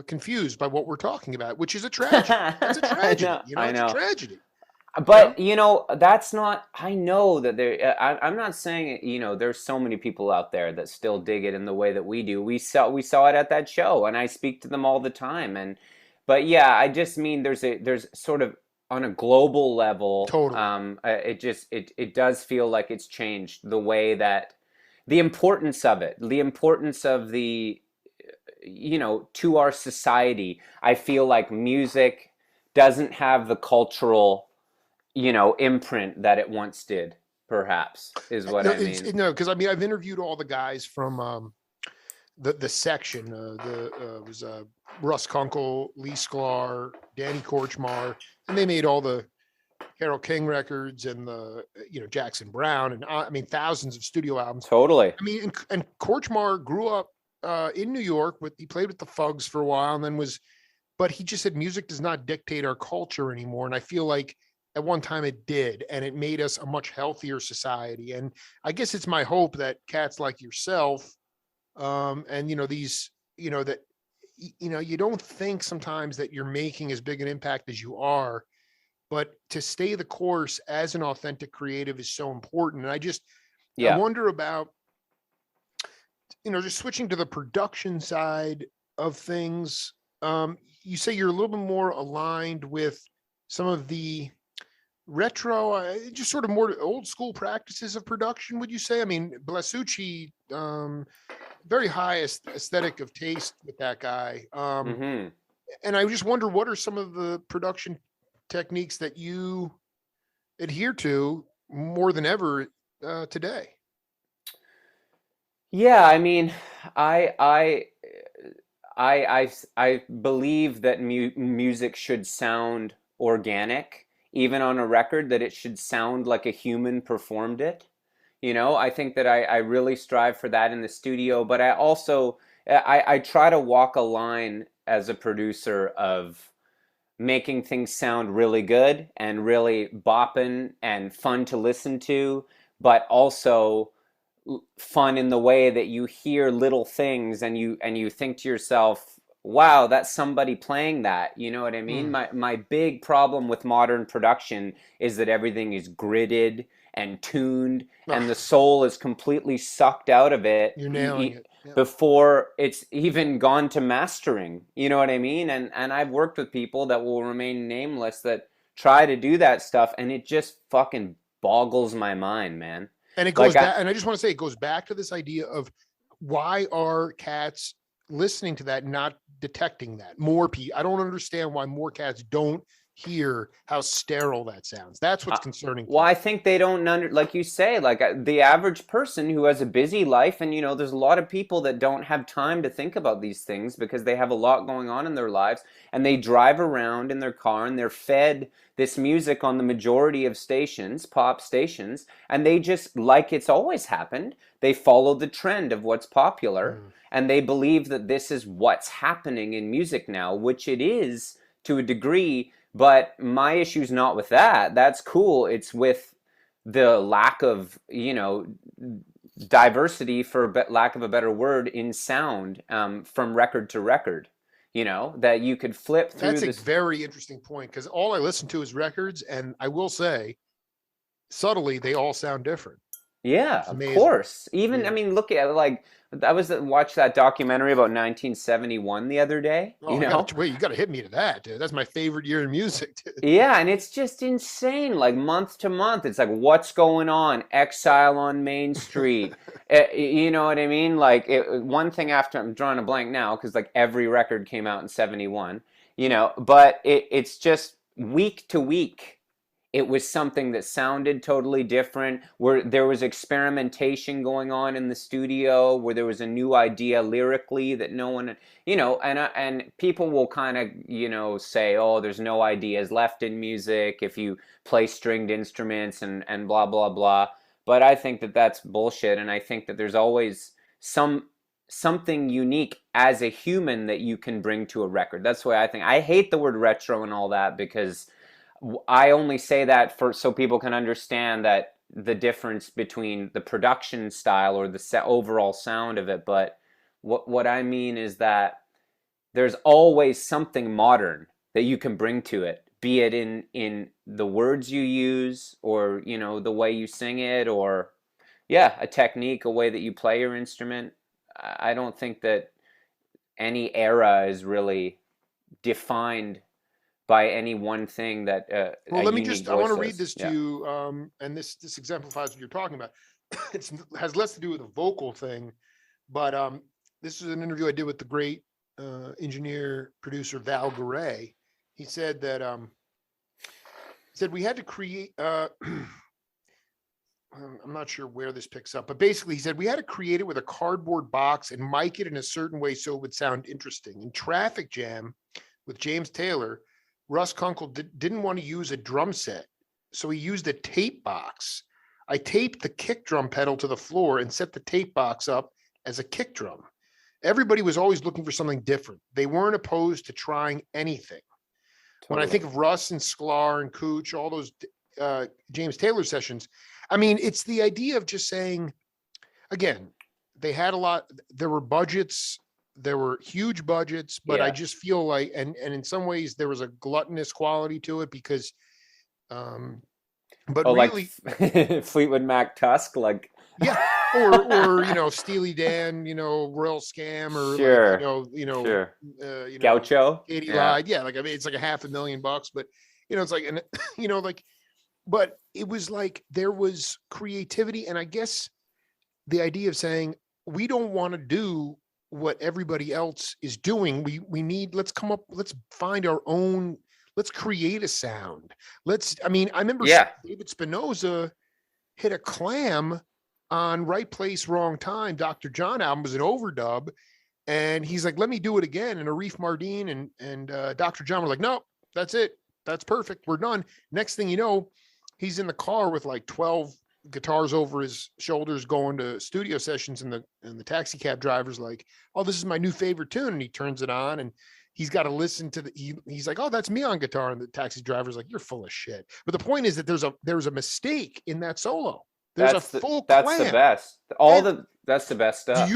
confused by what we're talking about, which is a tragedy. That's a tragedy. I know. It's a tragedy. But that's not. I know that there. I'm not saying there's so many people out there that still dig it in the way that we do. We saw it at that show, and I speak to them all the time. But yeah, I just mean there's sort of on a global level, Totally. it does feel like it's changed the way that the importance of it, the importance of the, to our society. I feel like music doesn't have the cultural, imprint that it once did, perhaps, is what No, I mean. no, because I mean I've interviewed all the guys from the section. The was Russ Kunkel, Lee Sklar, Danny Korchmar, and they made all the Carole King records and the Jackson Brown, and I mean thousands of studio albums. Totally. I mean, and Korchmar grew up in New York. He played with the Fugs for a while, and then but he just said music does not dictate our culture anymore. And I feel like at one time it did, and it made us a much healthier society. And I guess it's my hope that cats like yourself, and these, that you don't think sometimes that you're making as big an impact as you are, but to stay the course as an authentic creative is so important. And I Yeah. wonder about, just switching to the production side of things. You say you're a little bit more aligned with some of the retro, just sort of more old school practices of production, would you say? I mean, Blasucci, very high aesthetic of taste with that guy. Hmm. And I just wonder, what are some of the production techniques that you adhere to more than ever today? Yeah, I mean, I I I believe that music should sound organic, even on a record, that it should sound like a human performed it. I think that I really strive for that in the studio, but I also I try to walk a line as a producer of making things sound really good and really bopping and fun to listen to, but also fun in the way that you hear little things and you think to yourself, wow, that's somebody playing that. You know what I mean? Mm. My big problem with modern production is that everything is gridded and tuned, and the Ah, soul is completely sucked out of it you're nailing it. Yeah. before it's even gone to mastering. You know what I mean? And I've worked with people that will remain nameless that try to do that stuff, and it just fucking boggles my mind, man. And it Like goes back, and I just want to say it goes back to this idea of, why are cats listening to that, not detecting that? More people, I don't understand why more cats don't hear how sterile that sounds. That's what's concerning to Well, me. I think they don't like you say, like the average person who has a busy life, and there's a lot of people that don't have time to think about these things because they have a lot going on in their lives, and they drive around in their car and they're fed this music on the majority of stations, pop stations, and they just, like it's always happened, they follow the trend of what's popular, Mm. and they believe that this is what's happening in music now, which it is to a degree. But my issue's not with that. That's cool. It's with the lack of, diversity, for lack of a better word, in sound, from record to record. That you could flip through That's a this. very interesting point, because all I listen to is records, and I will say, subtly, they all sound different. Yeah, It's of amazing. course. Even, I Yeah. mean, look at, like, I was watched that documentary about 1971 the other day, Oh, I got to wait. You got to hit me to that, dude. That's my favorite year in music, dude. Yeah, and it's just insane. Like month to month, it's like, what's going on? Exile on Main Street. You know what I mean? Like one thing after, I'm drawing a blank now because like every record came out in 71, but it's just week to week. It was something that sounded totally different, where there was experimentation going on in the studio, where there was a new idea lyrically that no one, and people will kind of, say, oh, there's no ideas left in music if you play stringed instruments and blah blah blah. But I think that that's bullshit, and I think that there's always something unique as a human that you can bring to a record. That's why I think I hate the word retro and all that, because I only say that for so people can understand that the difference between the production style or the overall sound of it. But what I mean is that there's always something modern that you can bring to it, be it in the words you use, or the way you sing it, or yeah, a technique, a way that you play your instrument. I don't think that any era is really defined by any one thing that Well, a let me unique just, I voice want to read does. this to Yeah. you. And this exemplifies what you're talking about. It has less to do with a vocal thing, but this is an interview I did with the great engineer, producer Val Garay. He said that, we had to create, I'm not sure where this picks up, but basically he said we had to create it with a cardboard box and mic it in a certain way so it would sound interesting. In Traffic Jam with James Taylor, Russ Kunkel didn't want to use a drum set, so he used a tape box. I taped the kick drum pedal to the floor and set the tape box up as a kick drum. Everybody was always looking for something different. They weren't opposed to trying anything. When I think of Russ and Sklar and Cooch, all those James Taylor sessions, I mean, it's the idea of just saying, again, they had a lot, there were budgets, there were huge budgets, but I just feel like, and in some ways there was a gluttonous quality to it because, but really, like Fleetwood Mac Tusk, like yeah, or Steely Dan, Royal Scam, or sure, like Gaucho, Katie lied, yeah, like I mean, it's like $500,000, but it's like, and like, but it was like there was creativity, and I guess the idea of saying we don't want to do what everybody else is doing. We need, let's find our own, let's create a sound. I remember David Spinoza hit a clam on Right Place, Wrong Time. Dr. John album was an overdub. And he's like, let me do it again. And Arif Mardin and Dr. John were like, no, that's it. That's perfect. We're done. Next thing you know, he's in the car with like 12 guitars over his shoulders going to studio sessions, and the taxi cab driver's like, oh, this is my new favorite tune. And he turns it on and he's got to listen to he's like, oh, that's me on guitar. And the taxi driver's like, you're full of shit. But the point is that there's a mistake in that solo. That's the best. That's the best stuff.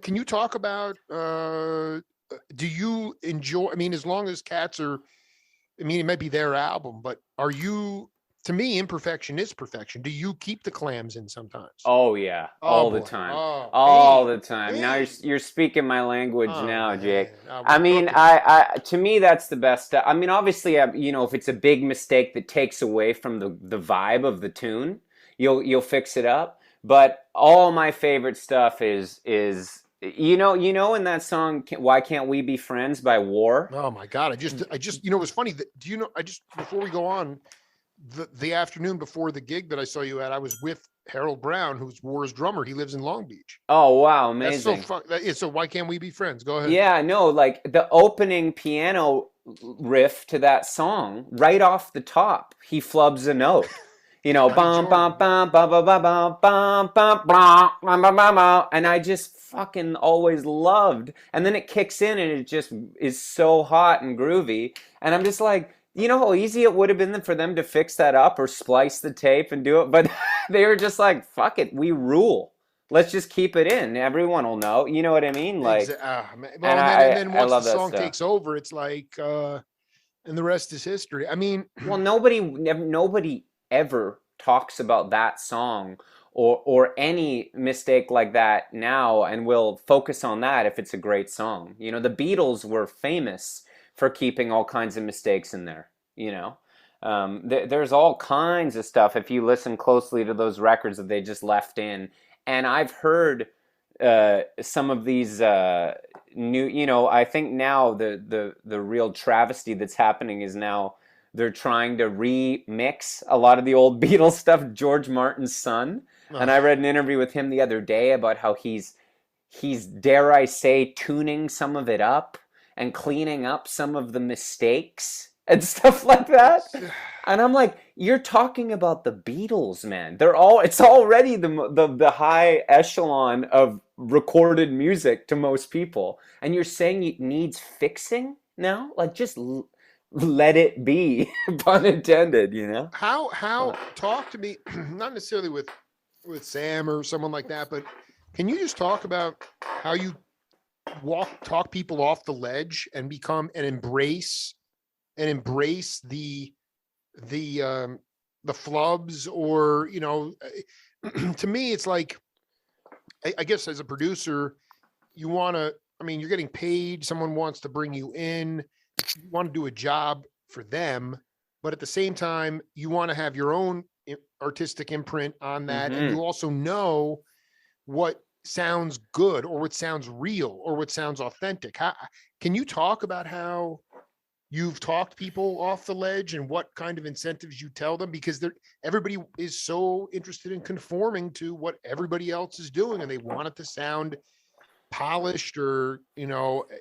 Can you talk about, do you enjoy, as long as Cats are, it might be their album, but to me, imperfection is perfection. Do you keep the clams in sometimes? Oh yeah. All the time. Oh, all the time. Now you're speaking my language now, man. Jake. I to me, that's the best stuff. Obviously, if it's a big mistake that takes away from the vibe of the tune, you'll fix it up. But all my favorite stuff is in that song, Why Can't We Be Friends by War? Oh my God. I just, it was funny that, before we go on, the afternoon before the gig that I saw you at, I was with Harold Brown, who's War's drummer. He lives in Long Beach. Oh, wow. Amazing. That's so fun. So Why Can't We Be Friends? Go ahead. Yeah, no, like the opening piano riff to that song, right off the top, he flubs a note. Bum bum bum bum bum bum bum bum bum bum, and I just fucking always loved. And then it kicks in, and it just is so hot and groovy. And I'm just like, how easy it would have been for them to fix that up or splice the tape and do it, but they were just like, "Fuck it, we rule. Let's just keep it in. Everyone will know." You know what I mean? Like, and then once the song takes over, it's like, and the rest is history. Well, nobody ever talks about that song or any mistake like that now, and will focus on that if it's a great song. The Beatles were famous for keeping all kinds of mistakes in there. There's all kinds of stuff if you listen closely to those records that they just left in. And I've heard some of these new, I think now the real travesty that's happening is now they're trying to remix a lot of the old Beatles stuff, George Martin's son. And I read an interview with him the other day about how he's dare I say, tuning some of it up and cleaning up some of the mistakes and stuff like that. And I'm like, you're talking about the Beatles, man. It's already the high echelon of recorded music to most people. And you're saying it needs fixing now? Like, just let it be, pun intended, How talk to me, not necessarily with Sam or someone like that, but can you just talk about how you talk people off the ledge and embrace the flubs, or to me it's like, I guess as a producer, you're getting paid, someone wants to bring you in, you want to do a job for them, but at the same time, you want to have your own artistic imprint on that. And you also know what sounds good or what sounds real or what sounds authentic. Can you talk about how you've talked people off the ledge and what kind of incentives you tell them? Because everybody is so interested in conforming to what everybody else is doing, and they want it to sound polished, or,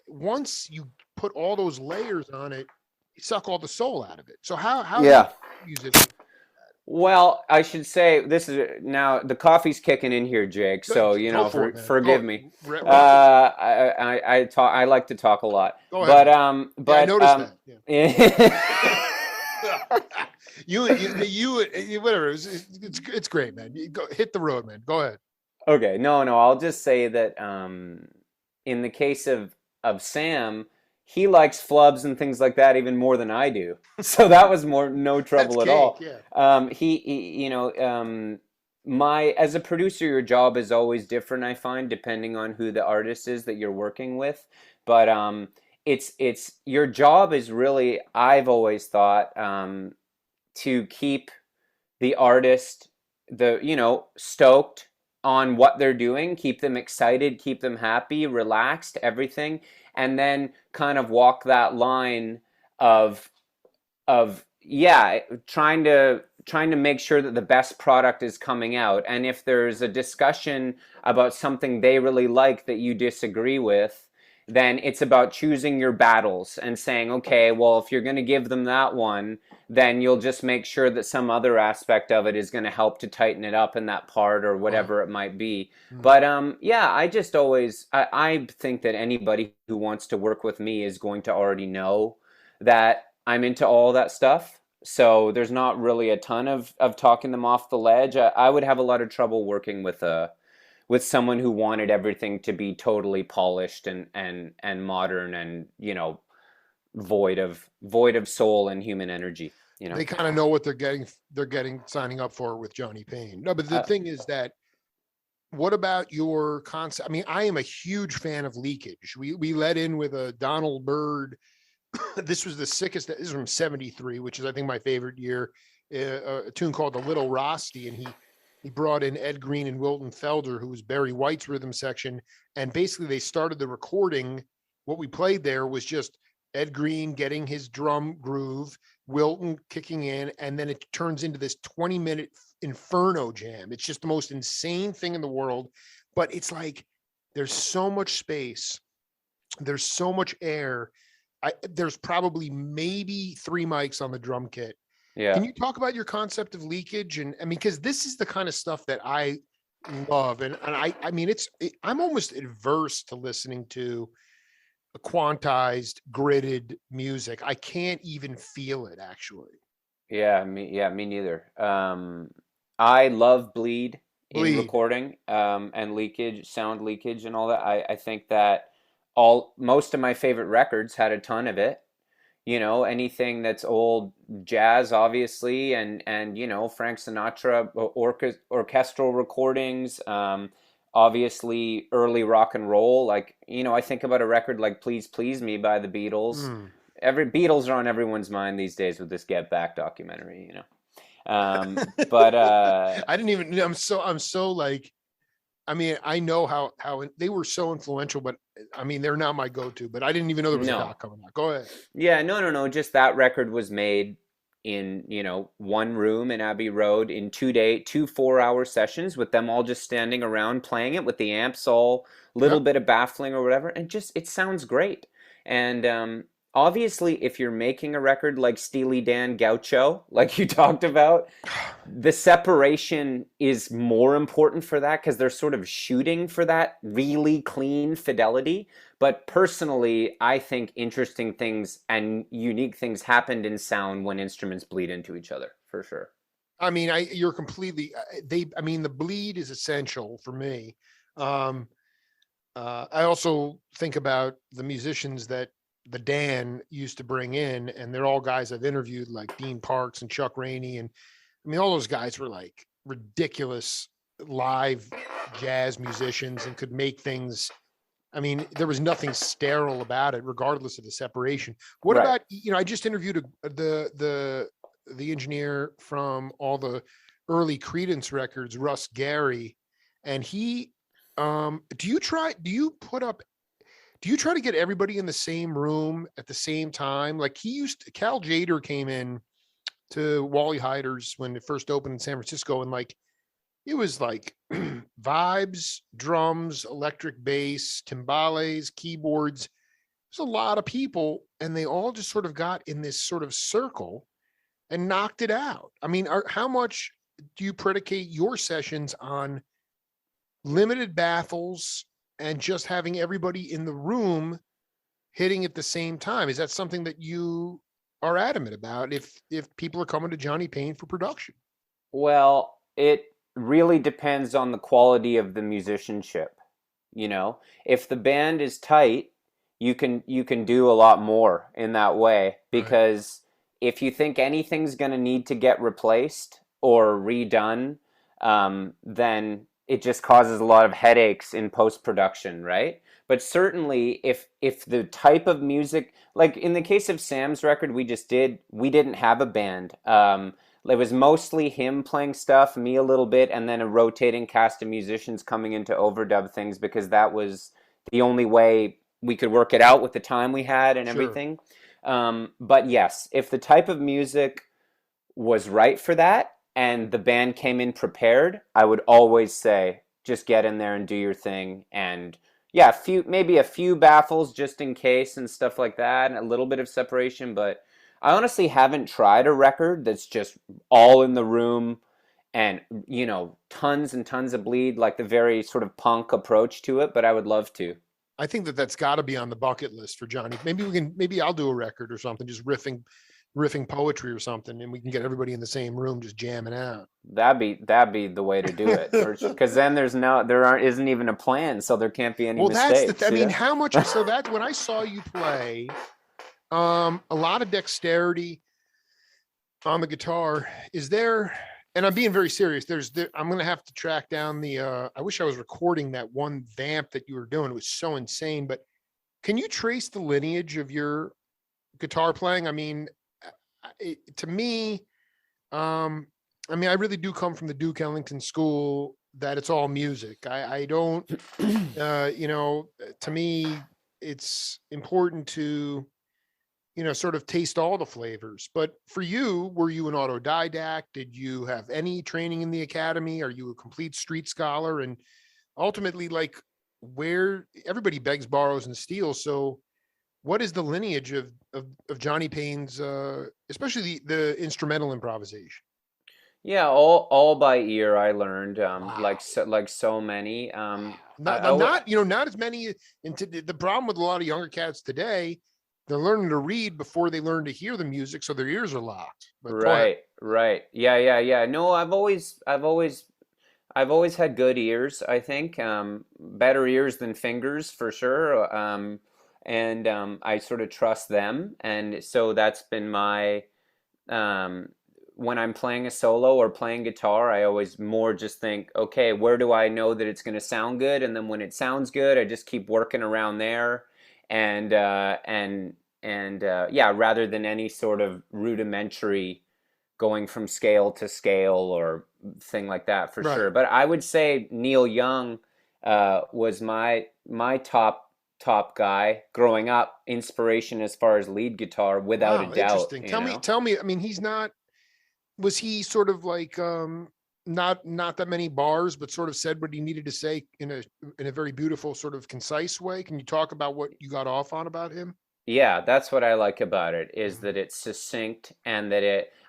once you put all those layers on it, you suck all the soul out of it. So how Yeah. musicians? Well, I should say this is now the coffee's kicking in here, Jake. So Go for it, man. forgive me. Rock it. I talk. I like to talk a lot. Go ahead. But I noticed that. Yeah. you whatever. It's great, man. You go hit the road, man. Go ahead. Okay. No. I'll just say that in the case of Sam, he likes flubs and things like that even more than I do. So that was no trouble at all. Yeah. He as a producer, your job is always different, I find, depending on who the artist is that you're working with. But it's your job is really, I've always thought, to keep the artist stoked on what they're doing, keep them excited, keep them happy, relaxed, everything, and then kind of walk that line of trying to make sure that the best product is coming out. And if there's a discussion about something they really like that you disagree with, then it's about choosing your battles and saying, okay, well, if you're going to give them that one, then you'll just make sure that some other aspect of it is going to help to tighten it up in that part or whatever it might be. But I just always, I think that anybody who wants to work with me is going to already know that I'm into all that stuff. So there's not really a ton of talking them off the ledge. I would have a lot of trouble working with someone who wanted everything to be totally polished and modern and, void of soul and human energy. They kind of know what they're getting signing up for with Johnny Payne. No, but the thing is that, what about your concept? I mean, I am a huge fan of Leakage. We let in with a Donald Byrd. This was the sickest. This is from '73, which is, I think, my favorite year. A tune called the Little Rosty, and he brought in Ed Green and Wilton Felder, who was Barry White's rhythm section. And basically they started the recording. What we played there was just Ed Green getting his drum groove, Wilton kicking in, and then it turns into this 20-minute inferno jam. It's just the most insane thing in the world. But it's like, there's so much space. There's so much air. There's probably maybe 3 mics on the drum kit. Yeah. Can you talk about your concept of Leakage? And I mean, because this is the kind of stuff that I love. And I mean, I'm almost adverse to listening to a quantized, gridded music. I can't even feel it, actually. Yeah, me neither. I love bleed in recording, and leakage, sound leakage and all that. I think that most of my favorite records had a ton of it. Anything that's old jazz, obviously, and Frank Sinatra orchestral recordings, obviously early rock and roll. Like, I think about a record like Please Please Me by the Beatles. Beatles are on everyone's mind these days with this Get Back documentary, but I didn't even, I'm so like, I mean, I know how they were so influential, but I mean, they're not my go-to, but I didn't even know there was a doc coming out. Go ahead. Yeah, no. Just that record was made in, one room in Abbey Road in 2 4-hour sessions with them all just standing around playing it with the amps all little bit of baffling or whatever. And just, it sounds great. And, obviously, if you're making a record like Steely Dan Gaucho, like you talked about, the separation is more important for that because they're sort of shooting for that really clean fidelity. But personally, I think interesting things and unique things happened in sound when instruments bleed into each other, for sure. I mean, you're completely, the bleed is essential for me. I also think about the musicians that the Dan used to bring in, and they're all guys I've interviewed, like Dean Parks and Chuck Rainey. And I mean, all those guys were like ridiculous live jazz musicians and could make things. I mean, there was nothing sterile about it, regardless of the separation. What Right. about, I just interviewed the engineer from all the early Creedence records, Russ Gary, and he, do you try to get everybody in the same room at the same time? Like Cal Jader came in to Wally Hyder's when it first opened in San Francisco, and like, it was like vibes, drums, electric bass, timbales, keyboards. There's a lot of people, and they all just sort of got in this sort of circle and knocked it out. I mean, how much do you predicate your sessions on limited baffles and just having everybody in the room hitting at the same time? Is that something that you are adamant about if people are coming to Johnny Payne for production? Well, it really depends on the quality of the musicianship. You know, if the band is tight, you can do a lot more in that way, because if you think anything's going to need to get replaced or redone, then it just causes a lot of headaches in post production, right? But certainly, if the type of music, like in the case of Sam's record, we didn't have a band. It was mostly him playing stuff, me a little bit, and then a rotating cast of musicians coming in to overdub things, because that was the only way we could work it out with the time we had and Sure. everything. But yes, if the type of music was right for that and the band came in prepared, I would always say just get in there and do your thing. And yeah, maybe a few baffles just in case and stuff like that, and a little bit of separation. But I honestly haven't tried a record that's just all in the room and, tons and tons of bleed, like the very sort of punk approach to it, but I would love to. I think that's got to be on the bucket list for Johnny. Maybe I'll do a record or something, just riffing poetry or something, and we can get everybody in the same room just jamming out. That'd be the way to do it, because then isn't even a plan, so there can't be any mistakes. I mean, how much? So that when I saw you play, a lot of dexterity on the guitar. Is there? And I'm being very serious. I'm going to have to track down I wish I was recording that one vamp that you were doing. It was so insane. But can you trace the lineage of your guitar playing? I mean, to me, I really do come from the Duke Ellington school that it's all music. I don't, to me, it's important to, sort of taste all the flavors. But for you, were you an autodidact? Did you have any training in the academy? Are you a complete street scholar? And ultimately, like, where everybody begs, borrows, and steals. So what is the lineage of Johnny Payne's, especially the instrumental improvisation? Yeah, all by ear. I learned, Wow. like so many. Not as many. And the problem with a lot of younger cats today, they're learning to read before they learn to hear the music, so their ears are locked. But Right. Yeah. No, I've always had good ears, I think. Better ears than fingers for sure. And I sort of trust them, and so that's been my when I'm playing a solo or playing guitar, I always more just think, okay, where do I know that it's going to sound good? And then when it sounds good, I just keep working around there, and yeah, rather than any sort of rudimentary going from scale to scale or thing like that, for sure. But I would say Neil Young was my top guy growing up, inspiration as far as lead guitar, without a doubt. Interesting. Tell me. I mean, was he sort of like not that many bars, but sort of said what he needed to say in a very beautiful, sort of concise way? Can you talk about what you got off on about him? Yeah, that's what I like about it, is that it's succinct, and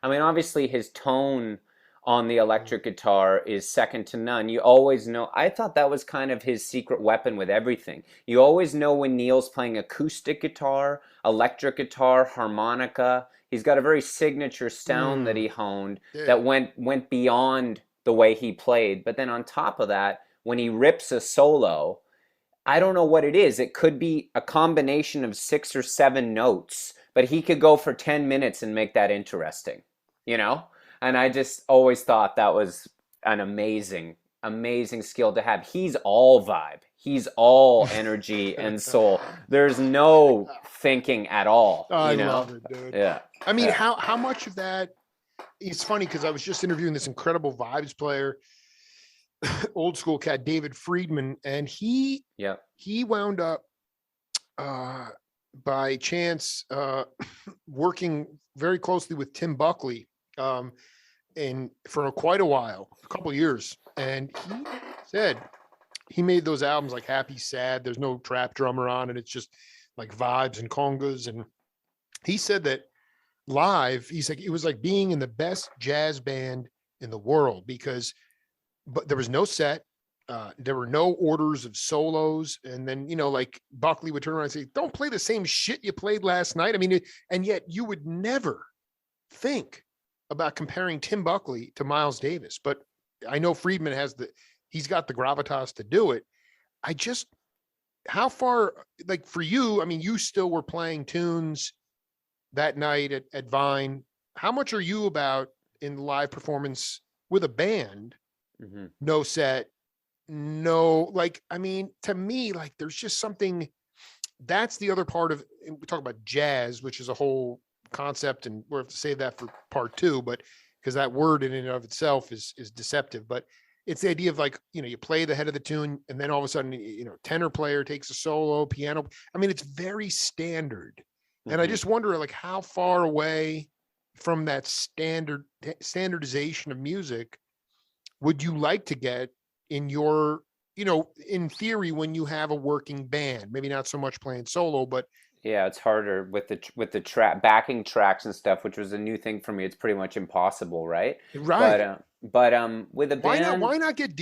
obviously his tone on the electric guitar is second to none. You always know, I thought that was kind of his secret weapon with everything. You always know when Neil's playing acoustic guitar, electric guitar, harmonica. He's got a very signature sound that he honed that went beyond the way he played. But then on top of that, when he rips a solo, I don't know what it is. It could be a combination of 6 or 7 notes, but he could go for 10 minutes and make that interesting, you know? And I just always thought that was an amazing skill to have. He's all vibe. He's all energy and soul. There's no thinking at all. I You know? love it, dude. Yeah. I mean, Yeah. how much of that? It's funny because I was just interviewing this incredible vibes player, old school cat, David Friedman, and he Yeah. wound up by chance working very closely with Tim Buckley for quite a while, a couple of years, and he said he made those albums like Happy Sad. There's no trap drummer on it. It's just like vibes and congas, and he said that live, he's like, it was like being in the best jazz band in the world but there was no set. There were no orders of solos. And then, like Buckley would turn around and say, don't play the same shit you played last night. I mean, and yet you would never think about comparing Tim Buckley to Miles Davis, but I know Friedman he's got the gravitas to do it. How far, like for you, I mean, you still were playing tunes that night at Vine. How much are you about in live performance with a band? Mm-hmm. No set, no, like, I mean, to me, like there's just something, that's the other part of, we talk about jazz, which is a whole concept, and we'll have to save that for part 2, but because that word in and of itself is deceptive, but it's the idea of like, you play the head of the tune and then all of a sudden, tenor player takes a solo, piano. I mean, it's very standard. And I just wonder, like, how far away from that standardization of music would you like to get in your, in theory, when you have a working band? Maybe not so much playing solo, but yeah, it's harder with the backing tracks and stuff, which was a new thing for me. It's pretty much impossible, right? right. But with a band, Why not get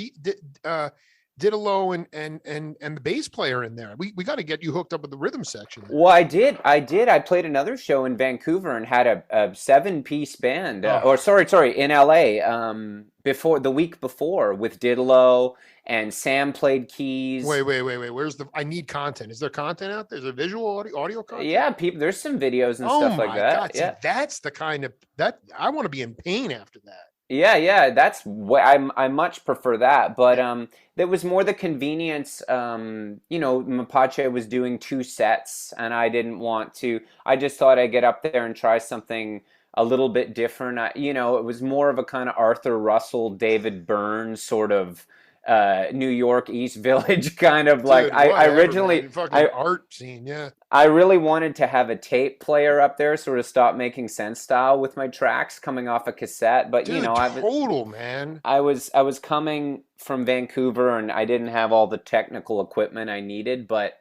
Diddalo and the bass player in there? We got to get you hooked up with the rhythm section there. Well, I did. I played another show in Vancouver and had a 7-piece band, in LA, before the week before with Diddalo, and Sam played keys. Wait. Where's I need content. Is there content out there? Is there visual audio content? Yeah, there's some videos and stuff like that. God, yeah. See, that's the kind of that I want to be in Payne after that. Yeah, that's what I much prefer that, but there was more the convenience. Mapache was doing 2 sets, and I didn't want to. I just thought I'd get up there and try something a little bit different. It was more of a kind of Arthur Russell, David Byrne sort of New York East Village kind of like. Art scene, yeah. I really wanted to have a tape player up there, sort of Stop Making Sense style with my tracks coming off a cassette. But Dude, man. I was coming from Vancouver and I didn't have all the technical equipment I needed. But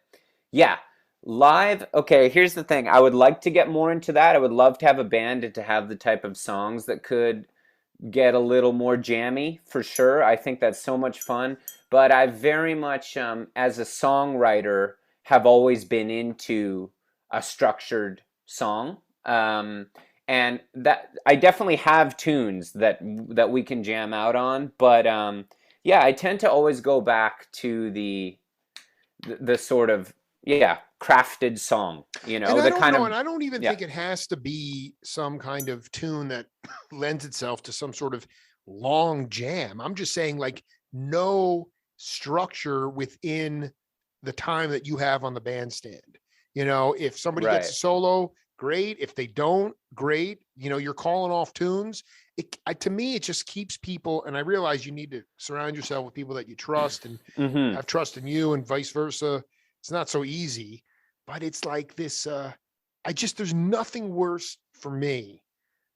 yeah, live. Okay, here's the thing. I would like to get more into that. I would love to have a band and to have the type of songs that could get a little more jammy for sure. I think that's so much fun. But I very much, as a songwriter, have always been into a structured song, and that I definitely have tunes that we can jam out on. But I tend to always go back to the sort of crafted song. And I don't even think it has to be some kind of tune that lends itself to some sort of long jam. I'm just saying, like, no structure within the time that you have on the bandstand. If somebody gets a solo, great. If they don't, great. You're calling off tunes. To me, it just keeps people, and I realize you need to surround yourself with people that you trust and have trust in you, and vice versa. It's not so easy, but it's like this. There's nothing worse for me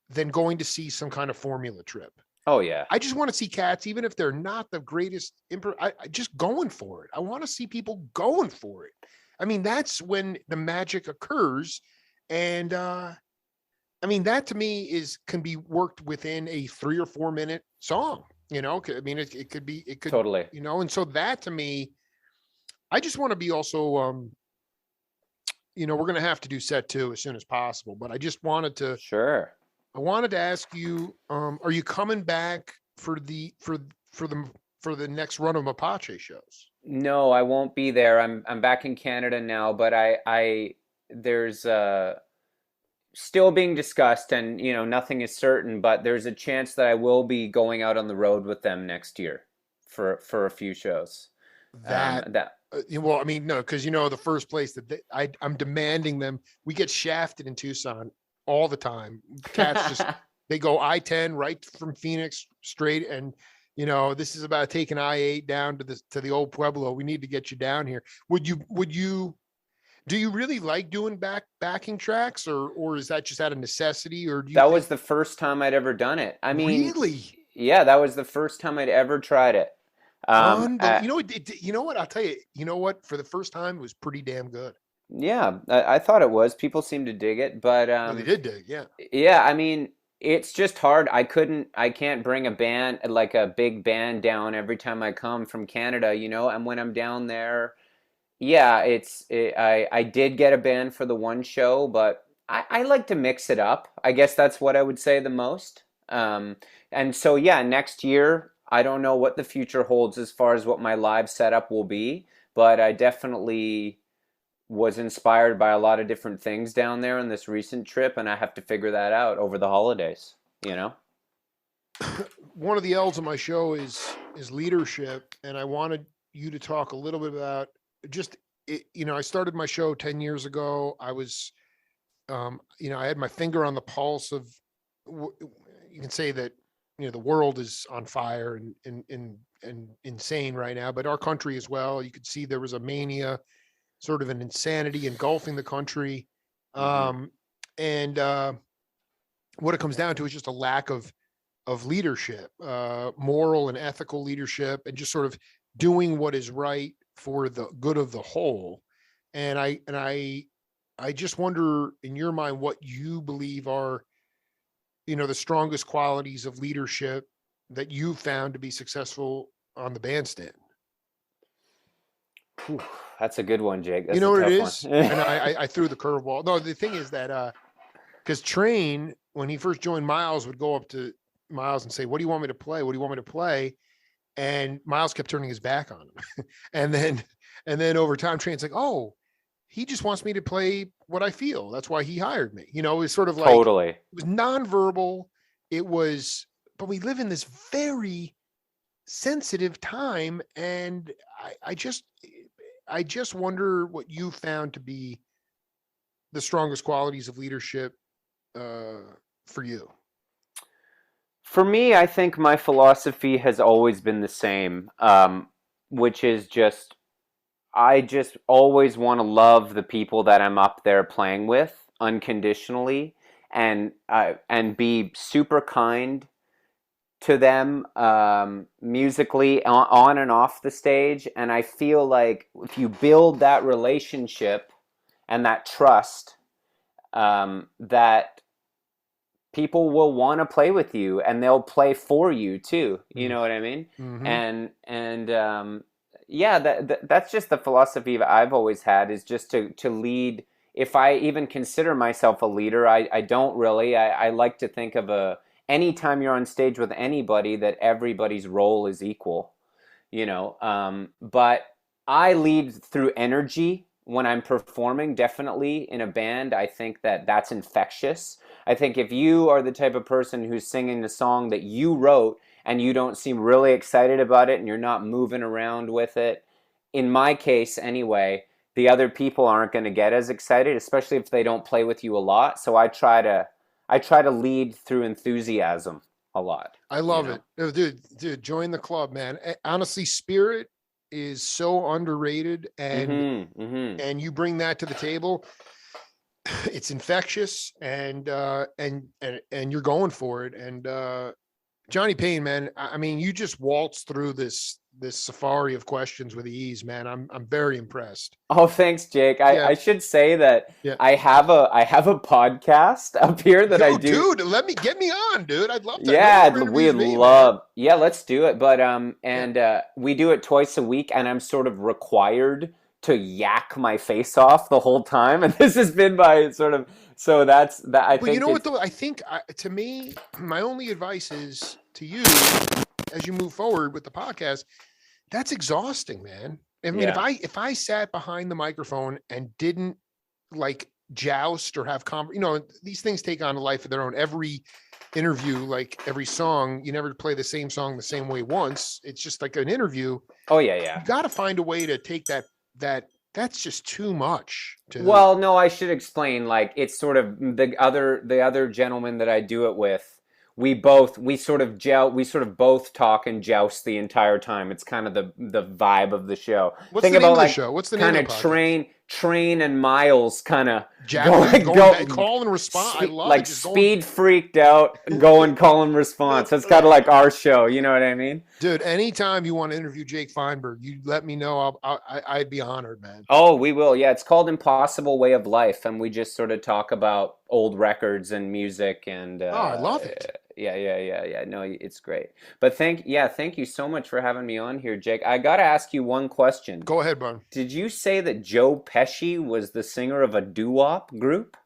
than going to see some kind of formula trip. Oh yeah. I just want to see cats, even if they're not the greatest I just going for it. I want to see people going for it. I mean, that's when the magic occurs. And that to me can be worked within a 3 or 4 minute song. I mean, it could totally, and so that to me, I just want to be also, we're going to have to do set 2 as soon as possible, but I just wanted to, sure. I wanted to ask you, are you coming back for the next run of Mapache shows? No, I won't be there. I'm back in Canada now, but there's still being discussed, and nothing is certain, but there's a chance that I will be going out on the road with them next year for a few shows. That That well, I mean, no, because the first place that I'm demanding them. We get shafted in Tucson all the time. Cats just they go I-10 right from Phoenix straight, and this is about taking I-8 down to the old Pueblo. We need to get you down here. Would you? Do you really like doing backing tracks, or is that just out of necessity, or do you that think was the first time I'd ever done it. I mean, really? yeah, that was the first time I'd ever tried it. Unbelievable. You know what? I'll tell you. You know what? For the first time, it was pretty damn good. Yeah, I thought it was. People seem to dig it, but No, they did dig. Yeah. yeah, I mean, it's just hard. I can't bring a band, like a big band down every time I come from Canada, and when I'm down there, yeah, I did get a band for the one show, but I like to mix it up. I guess that's what I would say the most. And so, yeah, next year, I don't know what the future holds as far as what my live setup will be, but I definitely was inspired by a lot of different things down there on this recent trip, and I have to figure that out over the holidays, One of the L's of my show is leadership, and I wanted you to talk a little bit about just I started my show 10 years ago. I was I had my finger on the pulse of you can say that the world is on fire and insane right now, but our country as well. You could see there was a mania, sort of an insanity engulfing the country. Mm-hmm. And what it comes down to is just a lack of leadership, moral and ethical leadership, and just sort of doing what is right for the good of the whole. And I just wonder, in your mind, what you believe are, the strongest qualities of leadership that you found to be successful on the bandstand. Whew, that's a good one, Jake. That's You know a what it tough is? one. And I threw the curveball. No, the thing is that because Train, when he first joined Miles, would go up to Miles and say, "What do you want me to play? What do you want me to play?" And Miles kept turning his back on him. and then over time, Train's like, "Oh, he just wants me to play what I feel. That's why he hired me." It was sort of like Totally. it was nonverbal. But we live in this very sensitive time, and I just wonder what you found to be the strongest qualities of leadership for you. For me, I think my philosophy has always been the same, which is I just always want to love the people that I'm up there playing with unconditionally, and be super kind to them, musically, on and off the stage. And I feel like if you build that relationship and that trust, that people will want to play with you, and they'll play for you too. You know what I mean? Mm-hmm. And yeah, that's just the philosophy that I've always had, is just to lead. If I even consider myself a leader, I don't really. I like to think of anytime you're on stage with anybody, that everybody's role is equal, but I lead through energy when I'm performing. Definitely in a band, I think that's infectious. I think if you are the type of person who's singing the song that you wrote and you don't seem really excited about it, and you're not moving around with it, in my case anyway, the other people aren't going to get as excited, especially if they don't play with you a lot. So I try to lead through enthusiasm a lot. I love it. Oh, dude, join the club, man. Honestly, spirit is so underrated, and and you bring that to the table. It's infectious, and you're going for it. And Johnny Payne, man, I mean, you just waltzed through this safari of questions with ease, man. I'm very impressed. Oh, thanks, Jake. I should say that I have a podcast up here that I do. Dude, get me on, dude. I'd love to. Yeah, we'd love. Man. Yeah, let's do it. But we do it twice a week, and I'm sort of required to yak my face off the whole time, and this has been my sort of. So that's that. I think. You know what though? I think to me, my only advice is to you, as you move forward with the podcast. That's exhausting, man. I mean, if I sat behind the microphone and didn't like joust or have these things take on a life of their own. Every interview like every song. You never play the same song the same way once. It's just like an interview. Oh yeah. You got to find a way to take that's just too much. Well, no, I should explain. Like, it's sort of the other gentleman that I do it with. We sort of both talk and joust the entire time. It's kind of the vibe of the show. What's the name of the show? What's the name of the podcast? Train and Miles kind of call and response. I love like it. speed freaked out, go and call and response. That's kind of like our show. You know what I mean? Dude, anytime you want to interview Jake Feinberg, you let me know. I'd be honored, man. Oh, we will. Yeah, it's called Impossible Way of Life, and we just sort of talk about old records and music and. I love it. Yeah. No, it's great. But thank you so much for having me on here, Jake. I got to ask you one question. Go ahead, bud. Did you say that Joe Pesci was the singer of a doo-wop group?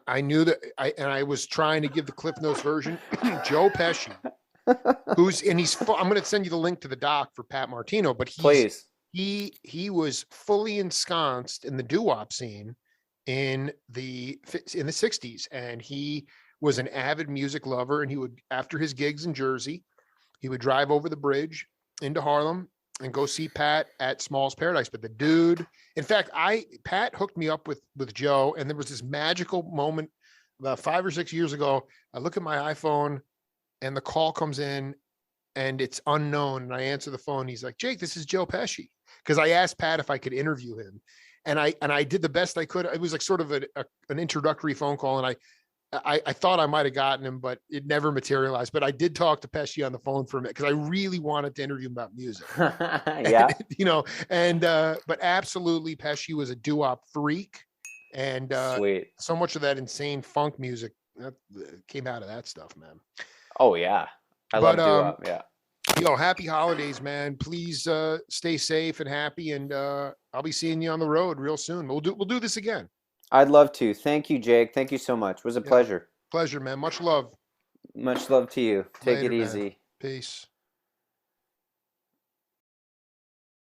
I knew that. I was trying to give the Cliff Notes version. Joe Pesci, I'm going to send you the link to the doc for Pat Martino, but please. He was fully ensconced in the doo-wop scene in the 60s, and he was an avid music lover, and he would, after his gigs in Jersey, he would drive over the bridge into Harlem and go see Pat at Small's Paradise. But the dude, in fact, Pat hooked me up with Joe, and there was this magical moment about 5 or 6 years ago. I look at my iPhone and the call comes in and it's unknown, and I answer the phone. He's like, Jake, this is Joe Pesci. Because I asked Pat if I could interview him, and I did the best I could. It was like sort of an introductory phone call, and I thought I might have gotten him, but it never materialized. But I did talk to Pesci on the phone for a minute because I really wanted to interview him about music. Yeah. And, but absolutely, Pesci was a doo-wop freak. And sweet. So much of that insane funk music that came out of that stuff, man. Oh, yeah. I love doo-wop, yeah. Happy holidays, man. Please stay safe and happy. And I'll be seeing you on the road real soon. We'll do this again. I'd love to. Thank you, Jake. Thank you so much. It was a pleasure. Pleasure, man. Much love. Much love to you. Take Later, it easy. Man. Peace.